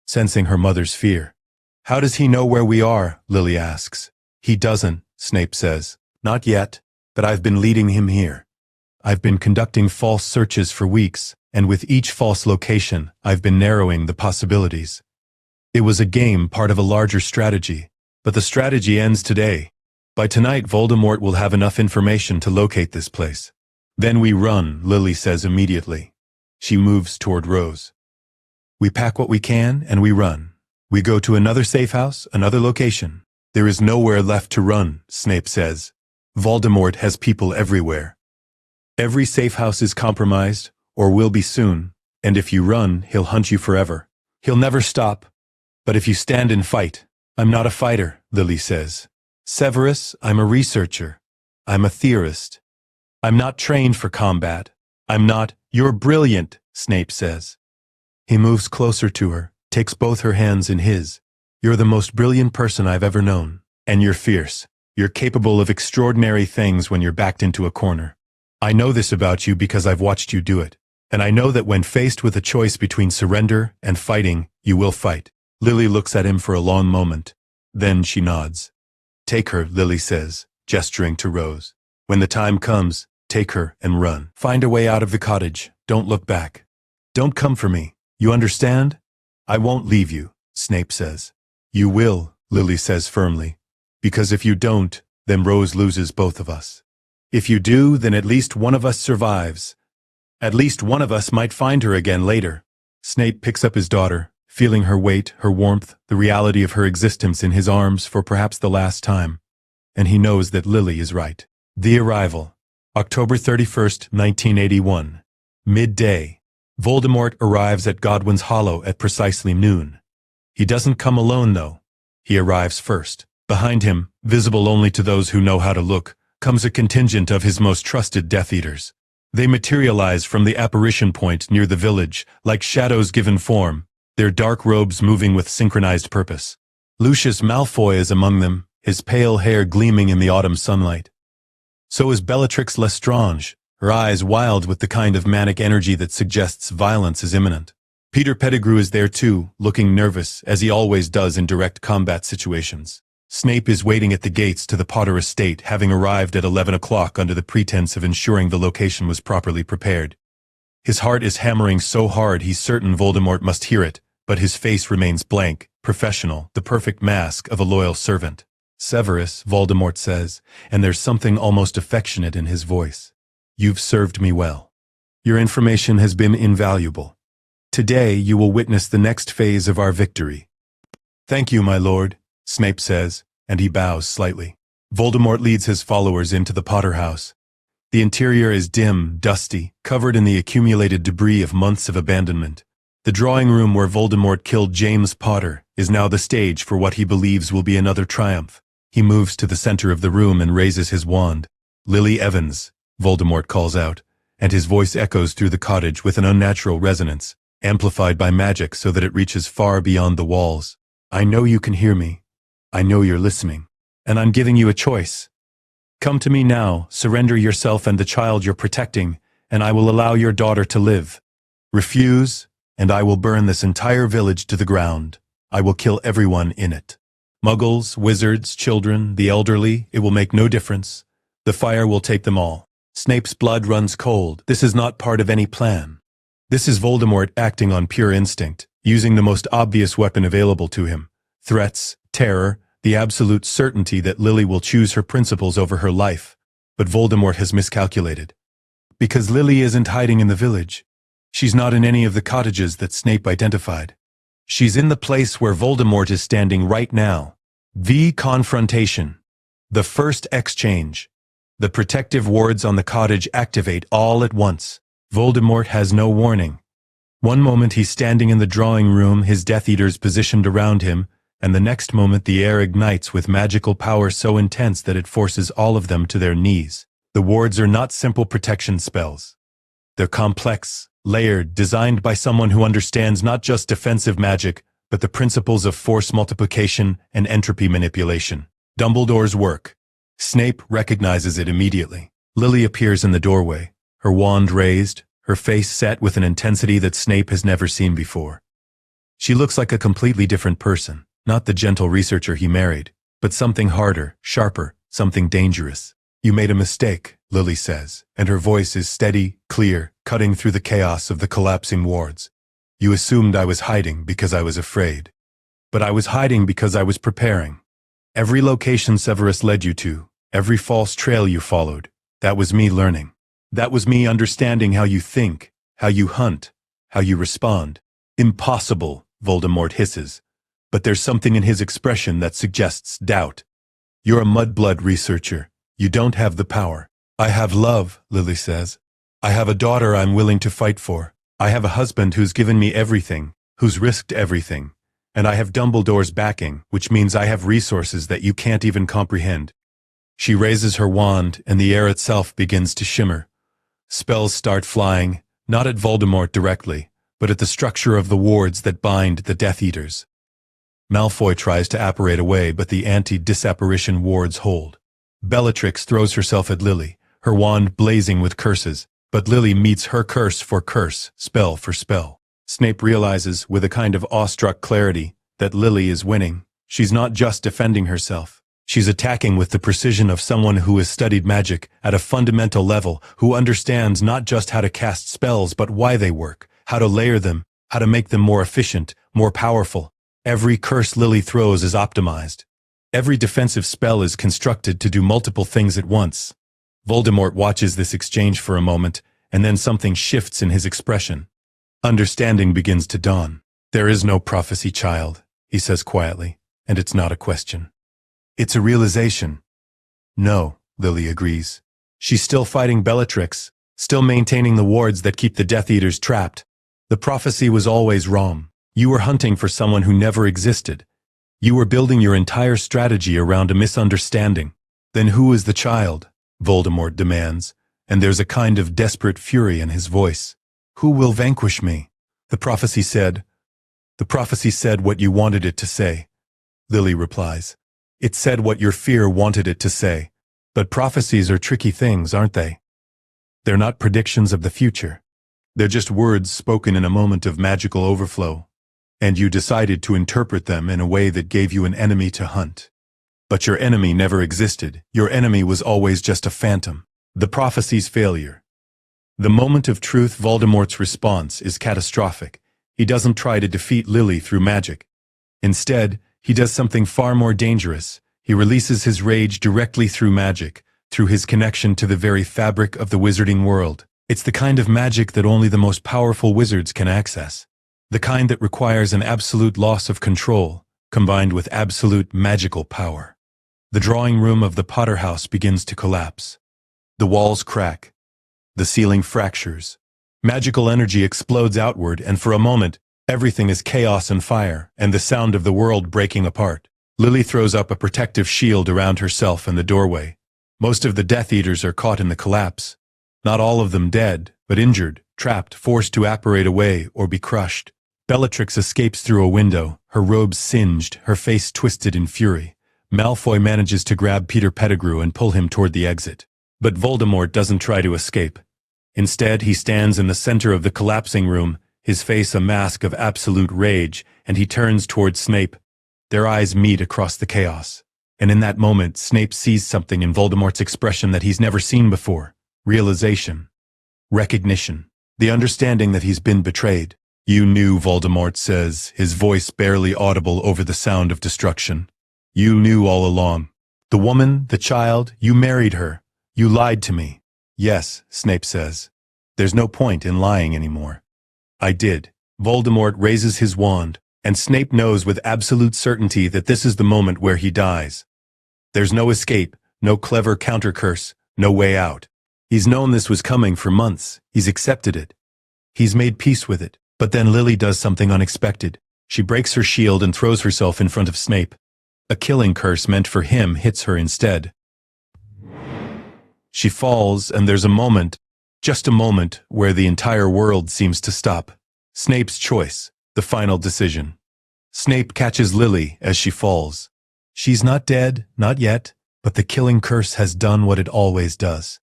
sensing her mother's fear. "How does he know where we are?" Lily asks. "He doesn't," Snape says. "Not yet, but I've been leading him here. I've been conducting false searches for weeks, and with each false location, I've been narrowing the possibilities. It was a game, part of a larger strategy, but the strategy ends today. By tonight, Voldemort will have enough information to locate this place. Then we run," Lily says immediately. She moves toward Rose. "We pack what we can, and we run. We go to another safe house, another location. There is nowhere left to run," Snape says. "Voldemort has people everywhere. Every safe house is compromised, or will be soon, and if you run, he'll hunt you forever. He'll never stop. But if you stand and fight, I'm not a fighter, Lily says. Severus, I'm a researcher. I'm a theorist. I'm not trained for combat. I'm not— You're brilliant, Snape says. He moves closer to her, takes both her hands in his. You're the most brilliant person I've ever known. And you're fierce. You're capable of extraordinary things when you're backed into a corner. I know this about you because I've watched you do it. And I know that when faced with a choice between surrender and fighting, you will fight. Lily looks at him for a long moment. Then she nods. Take her, Lily says, gesturing to Rose. When the time comes, take her and run. Find a way out of the cottage. Don't look back. Don't come for me. You understand? I won't leave you, Snape says. You will, Lily says firmly. Because if you don't, then Rose loses both of us. If you do, then at least one of us survives. At least one of us might find her again later. Snape picks up his daughter, feeling her weight, her warmth, the reality of her existence in his arms for perhaps the last time. And he knows that Lily is right. The Arrival. October 31st, 1981. Midday. Voldemort arrives at Godwin's Hollow at precisely noon. He doesn't come alone, though. He arrives first. Behind him, visible only to those who know how to look, comes a contingent of his most trusted Death Eaters. They materialize from the apparition point near the village, like shadows given form, their dark robes moving with synchronized purpose. Lucius Malfoy is among them, his pale hair gleaming in the autumn sunlight. So is Bellatrix Lestrange, her eyes wild with the kind of manic energy that suggests violence is imminent. Peter Pettigrew is there too, looking nervous, as he always does in direct combat situations. Snape is waiting at the gates to the Potter estate, having arrived at 11 o'clock under the pretense of ensuring the location was properly prepared. His heart is hammering so hard he's certain Voldemort must hear it, but his face remains blank, professional, the perfect mask of a loyal servant. Severus, Voldemort says, and there's something almost affectionate in his voice. You've served me well. Your information has been invaluable. Today you will witness the next phase of our victory. Thank you, my lord, Snape says, and he bows slightly. Voldemort leads his followers into the Potter house. The interior is dim, dusty, covered in the accumulated debris of months of abandonment. The drawing room where Voldemort killed James Potter is now the stage for what he believes will be another triumph. He moves to the center of the room and raises his wand. Lily Evans, Voldemort calls out, and his voice echoes through the cottage with an unnatural resonance, amplified by magic so that it reaches far beyond the walls. I know you can hear me. I know you're listening. And I'm giving you a choice. Come to me now, surrender yourself and the child you're protecting, and I will allow your daughter to live. Refuse, and I will burn this entire village to the ground. I will kill everyone in it. Muggles, wizards, children, the elderly, it will make no difference. The fire will take them all. Snape's blood runs cold. This is not part of any plan. This is Voldemort acting on pure instinct, using the most obvious weapon available to him. Threats, terror, the absolute certainty that Lily will choose her principles over her life. But Voldemort has miscalculated. Because Lily isn't hiding in the village. She's not in any of the cottages that Snape identified. She's in the place where Voldemort is standing right now. The confrontation. The first exchange. The protective wards on the cottage activate all at once. Voldemort has no warning. One moment he's standing in the drawing room, his Death Eaters positioned around him, and the next moment the air ignites with magical power so intense that it forces all of them to their knees. The wards are not simple protection spells. They're complex, layered, designed by someone who understands not just defensive magic, but the principles of force multiplication and entropy manipulation. Dumbledore's work. Snape recognizes it immediately. Lily appears in the doorway, her wand raised, her face set with an intensity that Snape has never seen before. She looks like a completely different person, not the gentle researcher he married, but something harder, sharper, something dangerous. You made a mistake, Lily says, and her voice is steady, clear, cutting through the chaos of the collapsing wards. You assumed I was hiding because I was afraid. But I was hiding because I was preparing. Every location Severus led you to, every false trail you followed, that was me learning. That was me understanding how you think, how you hunt, how you respond. Impossible, Voldemort hisses. But there's something in his expression that suggests doubt. You're a mudblood researcher. You don't have the power. I have love, Lily says. I have a daughter I'm willing to fight for. I have a husband who's given me everything, who's risked everything. And I have Dumbledore's backing, which means I have resources that you can't even comprehend. She raises her wand, and the air itself begins to shimmer. Spells start flying, not at Voldemort directly, but at the structure of the wards that bind the Death Eaters. Malfoy tries to apparate away, but the anti-disapparition wards hold. Bellatrix throws herself at Lily, her wand blazing with curses, but Lily meets her curse for curse, spell for spell. Snape realizes, with a kind of awestruck clarity, that Lily is winning. She's not just defending herself. She's attacking with the precision of someone who has studied magic at a fundamental level, who understands not just how to cast spells but why they work, how to layer them, how to make them more efficient, more powerful. Every curse Lily throws is optimized. Every defensive spell is constructed to do multiple things at once. Voldemort watches this exchange for a moment, and then something shifts in his expression. Understanding begins to dawn. "There is no prophecy, child," he says quietly, "and it's not a question. It's a realization." "No," Lily agrees. She's still fighting Bellatrix, still maintaining the wards that keep the Death Eaters trapped. The prophecy was always wrong. You were hunting for someone who never existed. You were building your entire strategy around a misunderstanding. "Then who is the child?" Voldemort demands, and there's a kind of desperate fury in his voice. "Who will vanquish me?" The prophecy said what you wanted it to say," Lily replies. "It said what your fear wanted it to say. But prophecies are tricky things, aren't they? They're not predictions of the future. They're just words spoken in a moment of magical overflow. And you decided to interpret them in a way that gave you an enemy to hunt. But your enemy never existed. Your enemy was always just a phantom. The prophecy's failure." The moment of truth, Voldemort's response is catastrophic. He doesn't try to defeat Lily through magic. Instead, he does something far more dangerous. He releases his rage directly through magic, through his connection to the very fabric of the wizarding world. It's the kind of magic that only the most powerful wizards can access. The kind that requires an absolute loss of control, combined with absolute magical power. The drawing room of the Potter house begins to collapse. The walls crack. The ceiling fractures. Magical energy explodes outward, and for a moment, everything is chaos and fire, and the sound of the world breaking apart. Lily throws up a protective shield around herself and the doorway. Most of the Death Eaters are caught in the collapse. Not all of them dead, but injured, trapped, forced to apparate away or be crushed. Bellatrix escapes through a window, her robes singed, her face twisted in fury. Malfoy manages to grab Peter Pettigrew and pull him toward the exit. But Voldemort doesn't try to escape. Instead, he stands in the center of the collapsing room, his face a mask of absolute rage, and he turns toward Snape. Their eyes meet across the chaos. And in that moment, Snape sees something in Voldemort's expression that he's never seen before. Realization. Recognition. The understanding that he's been betrayed. "You knew," Voldemort says, his voice barely audible over the sound of destruction. "You knew all along. The woman, the child, you married her. You lied to me." "Yes," Snape says. "There's no point in lying anymore." "I did." Voldemort raises his wand, and Snape knows with absolute certainty that this is the moment where he dies. There's no escape, no clever counter-curse, no way out. He's known this was coming for months. He's accepted it. He's made peace with it. But then Lily does something unexpected. She breaks her shield and throws herself in front of Snape. A killing curse meant for him hits her instead. She falls, and there's a moment, just a moment, where the entire world seems to stop. Snape's choice, the final decision. Snape catches Lily as she falls. She's not dead, not yet, but the killing curse has done what it always does.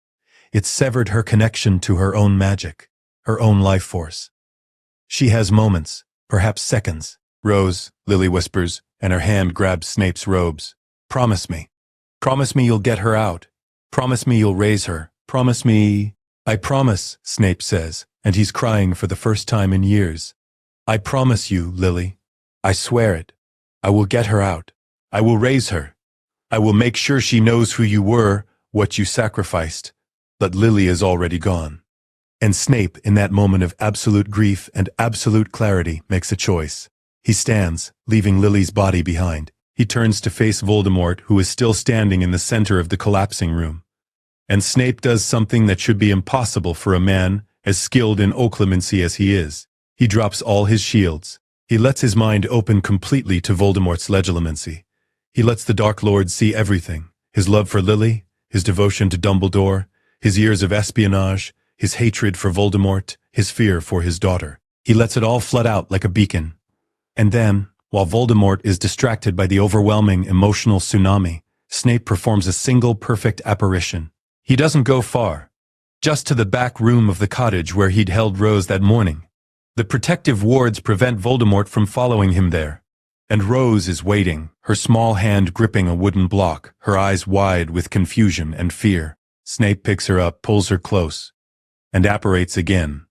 It's severed her connection to her own magic, her own life force. She has moments, perhaps seconds. "Rose," Lily whispers, and her hand grabs Snape's robes. "Promise me. Promise me you'll get her out. Promise me you'll raise her. Promise me—" "I promise," Snape says, and he's crying for the first time in years. "I promise you, Lily. I swear it. I will get her out. I will raise her. I will make sure she knows who you were, what you sacrificed. But Lily is already gone." And Snape, in that moment of absolute grief and absolute clarity, makes a choice. He stands, leaving Lily's body behind. He turns to face Voldemort, who is still standing in the center of the collapsing room. And Snape does something that should be impossible for a man as skilled in occlumency as he is. He drops all his shields. He lets his mind open completely to Voldemort's legitimacy. He lets the Dark Lord see everything: his love for Lily, his devotion to Dumbledore, his years of espionage, his hatred for Voldemort, his fear for his daughter. He lets it all flood out like a beacon. And then, while Voldemort is distracted by the overwhelming emotional tsunami, Snape performs a single perfect apparition. He doesn't go far, just to the back room of the cottage where he'd held Rose that morning. The protective wards prevent Voldemort from following him there. And Rose is waiting, her small hand gripping a wooden block, her eyes wide with confusion and fear. Snape picks her up, pulls her close, and apparates again,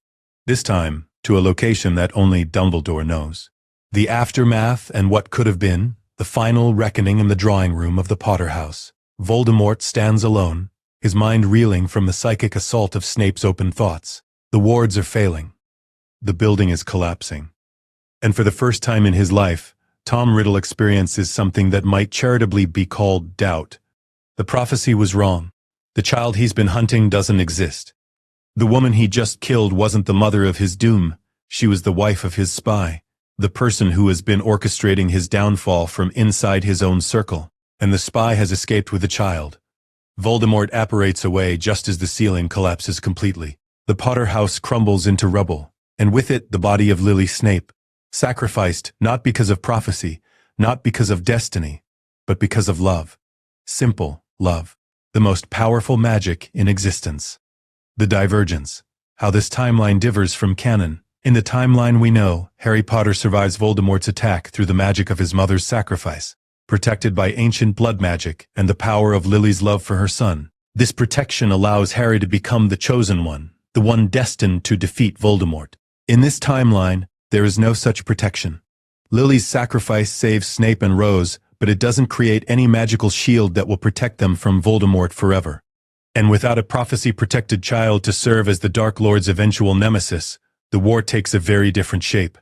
this time to a location that only Dumbledore knows. The aftermath and what could have been, the final reckoning in the drawing room of the Potter house. Voldemort stands alone, his mind reeling from the psychic assault of Snape's open thoughts. The wards are failing. The building is collapsing. And for the first time in his life, Tom Riddle experiences something that might charitably be called doubt. The prophecy was wrong. The child he's been hunting doesn't exist. The woman he just killed wasn't the mother of his doom. She was the wife of his spy, the person who has been orchestrating his downfall from inside his own circle. And the spy has escaped with the child. Voldemort apparates away just as the ceiling collapses completely. The Potter house crumbles into rubble, and with it the body of Lily Snape, sacrificed not because of prophecy, not because of destiny, but because of love. Simple love. The most powerful magic in existence. The divergence. How this timeline differs from canon. In the timeline we know, Harry Potter survives Voldemort's attack through the magic of his mother's sacrifice, protected by ancient blood magic and the power of Lily's love for her son. This protection allows Harry to become the chosen one, the one destined to defeat Voldemort. In this timeline, there is no such protection. Lily's sacrifice saves Snape and Rose, but it doesn't create any magical shield that will protect them from Voldemort forever. And without a prophecy-protected child to serve as the Dark Lord's eventual nemesis, the war takes a very different shape.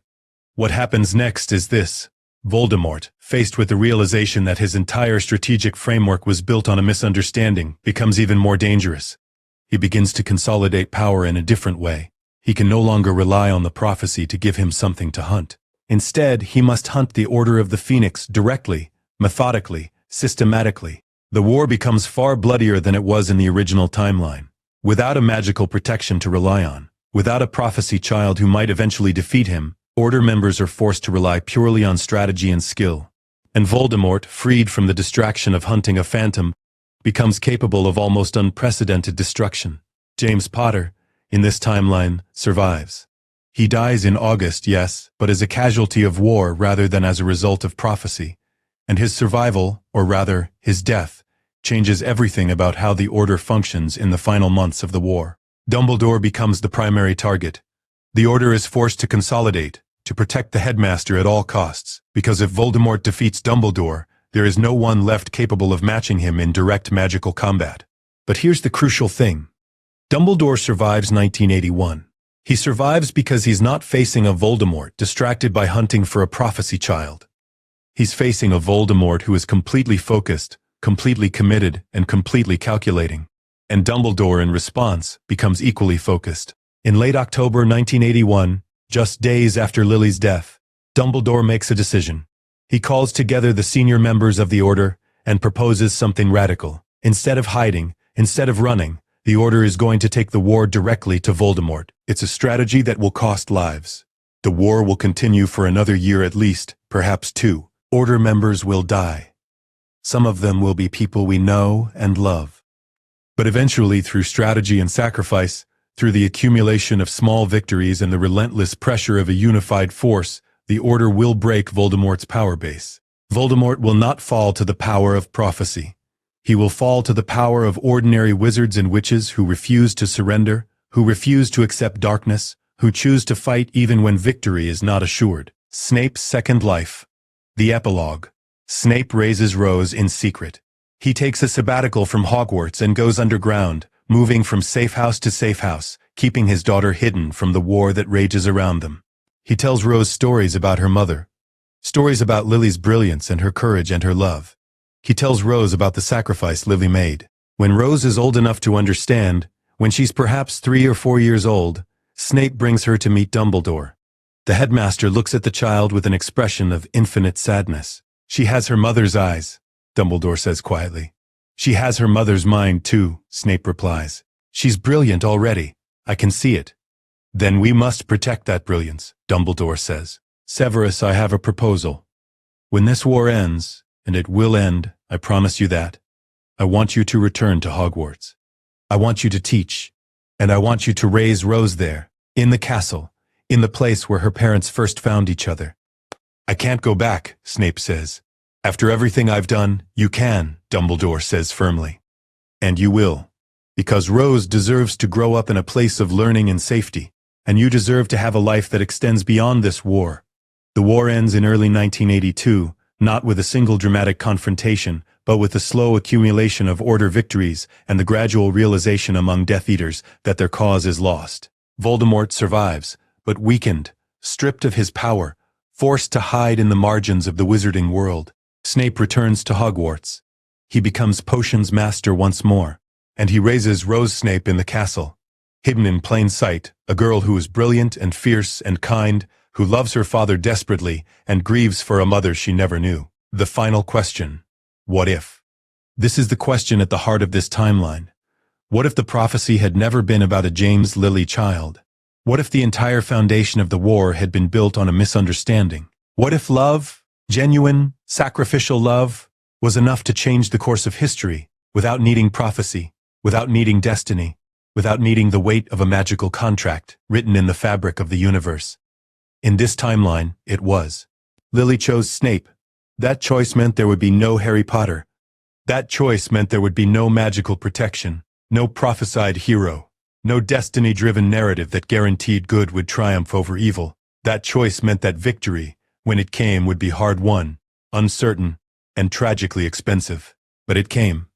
What happens next is this. Voldemort, faced with the realization that his entire strategic framework was built on a misunderstanding, becomes even more dangerous. He begins to consolidate power in a different way. He can no longer rely on the prophecy to give him something to hunt. Instead, he must hunt the Order of the Phoenix directly, methodically, systematically. The war becomes far bloodier than it was in the original timeline. Without a magical protection to rely on, without a prophecy child who might eventually defeat him, Order members are forced to rely purely on strategy and skill. And Voldemort, freed from the distraction of hunting a phantom, becomes capable of almost unprecedented destruction. James Potter, in this timeline, survives. He dies in August, yes, but as a casualty of war rather than as a result of prophecy. And his survival, or rather, his death, changes everything about how the Order functions in the final months of the war. Dumbledore becomes the primary target. The Order is forced to consolidate, to protect the headmaster at all costs, because if Voldemort defeats Dumbledore, there is no one left capable of matching him in direct magical combat. But here's the crucial thing. Dumbledore survives 1981. He survives because he's not facing a Voldemort distracted by hunting for a prophecy child. He's facing a Voldemort who is completely focused, completely committed, and completely calculating. And Dumbledore, in response, becomes equally focused. In late October 1981, just days after Lily's death, Dumbledore makes a decision. He calls together the senior members of the Order and proposes something radical. Instead of hiding, instead of running, the Order is going to take the war directly to Voldemort. It's a strategy that will cost lives. The war will continue for another year at least, perhaps 2. Order members will die. Some of them will be people we know and love. But eventually, through strategy and sacrifice, through the accumulation of small victories and the relentless pressure of a unified force, the Order will break Voldemort's power base. Voldemort will not fall to the power of prophecy. He will fall to the power of ordinary wizards and witches who refuse to surrender, who refuse to accept darkness, who choose to fight even when victory is not assured. Snape's second life. The epilogue. Snape raises Rose in secret. He takes a sabbatical from Hogwarts and goes underground, moving from safe house to safe house, keeping his daughter hidden from the war that rages around them. He tells Rose stories about her mother, stories about Lily's brilliance and her courage and her love. He tells Rose about the sacrifice Lily made. When Rose is old enough to understand, when she's perhaps 3 or 4 years old, Snape brings her to meet Dumbledore. The headmaster looks at the child with an expression of infinite sadness. She has her mother's eyes, Dumbledore says quietly. She has her mother's mind too, Snape replies. She's brilliant already. I can see it. Then we must protect that brilliance, Dumbledore says. Severus, I have a proposal. When this war ends, and it will end, I promise you that, I want you to return to Hogwarts. I want you to teach, and I want you to raise Rose there, in the castle, in the place where her parents first found each other. I can't go back, Snape says. After everything I've done, you can, Dumbledore says firmly. And you will. Because Rose deserves to grow up in a place of learning and safety, and you deserve to have a life that extends beyond this war. The war ends in early 1982, not with a single dramatic confrontation, but with the slow accumulation of Order victories and the gradual realization among Death Eaters that their cause is lost. Voldemort survives, but weakened, stripped of his power, forced to hide in the margins of the wizarding world. Snape returns to Hogwarts. He becomes potions master once more, and he raises Rose Snape in the castle. Hidden in plain sight, a girl who is brilliant and fierce and kind, who loves her father desperately and grieves for a mother she never knew. The final question. What if? This is the question at the heart of this timeline. What if the prophecy had never been about a James Lily child? What if the entire foundation of the war had been built on a misunderstanding? What if love, genuine, sacrificial love, was enough to change the course of history without needing prophecy, without needing destiny, without needing the weight of a magical contract written in the fabric of the universe? In this timeline, it was. Lily chose Snape. That choice meant there would be no Harry Potter. That choice meant there would be no magical protection, no prophesied hero, no destiny-driven narrative that guaranteed good would triumph over evil. That choice meant that victory, when it came, would be hard-won, uncertain, and tragically expensive. But it came.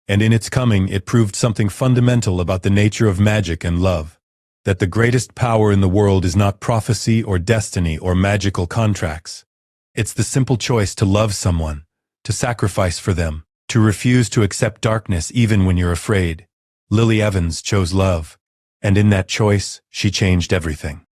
And in its coming, it proved something fundamental about the nature of magic and love. That the greatest power in the world is not prophecy or destiny or magical contracts. It's the simple choice to love someone, to sacrifice for them, to refuse to accept darkness even when you're afraid. Lily Evans chose love, and in that choice, she changed everything.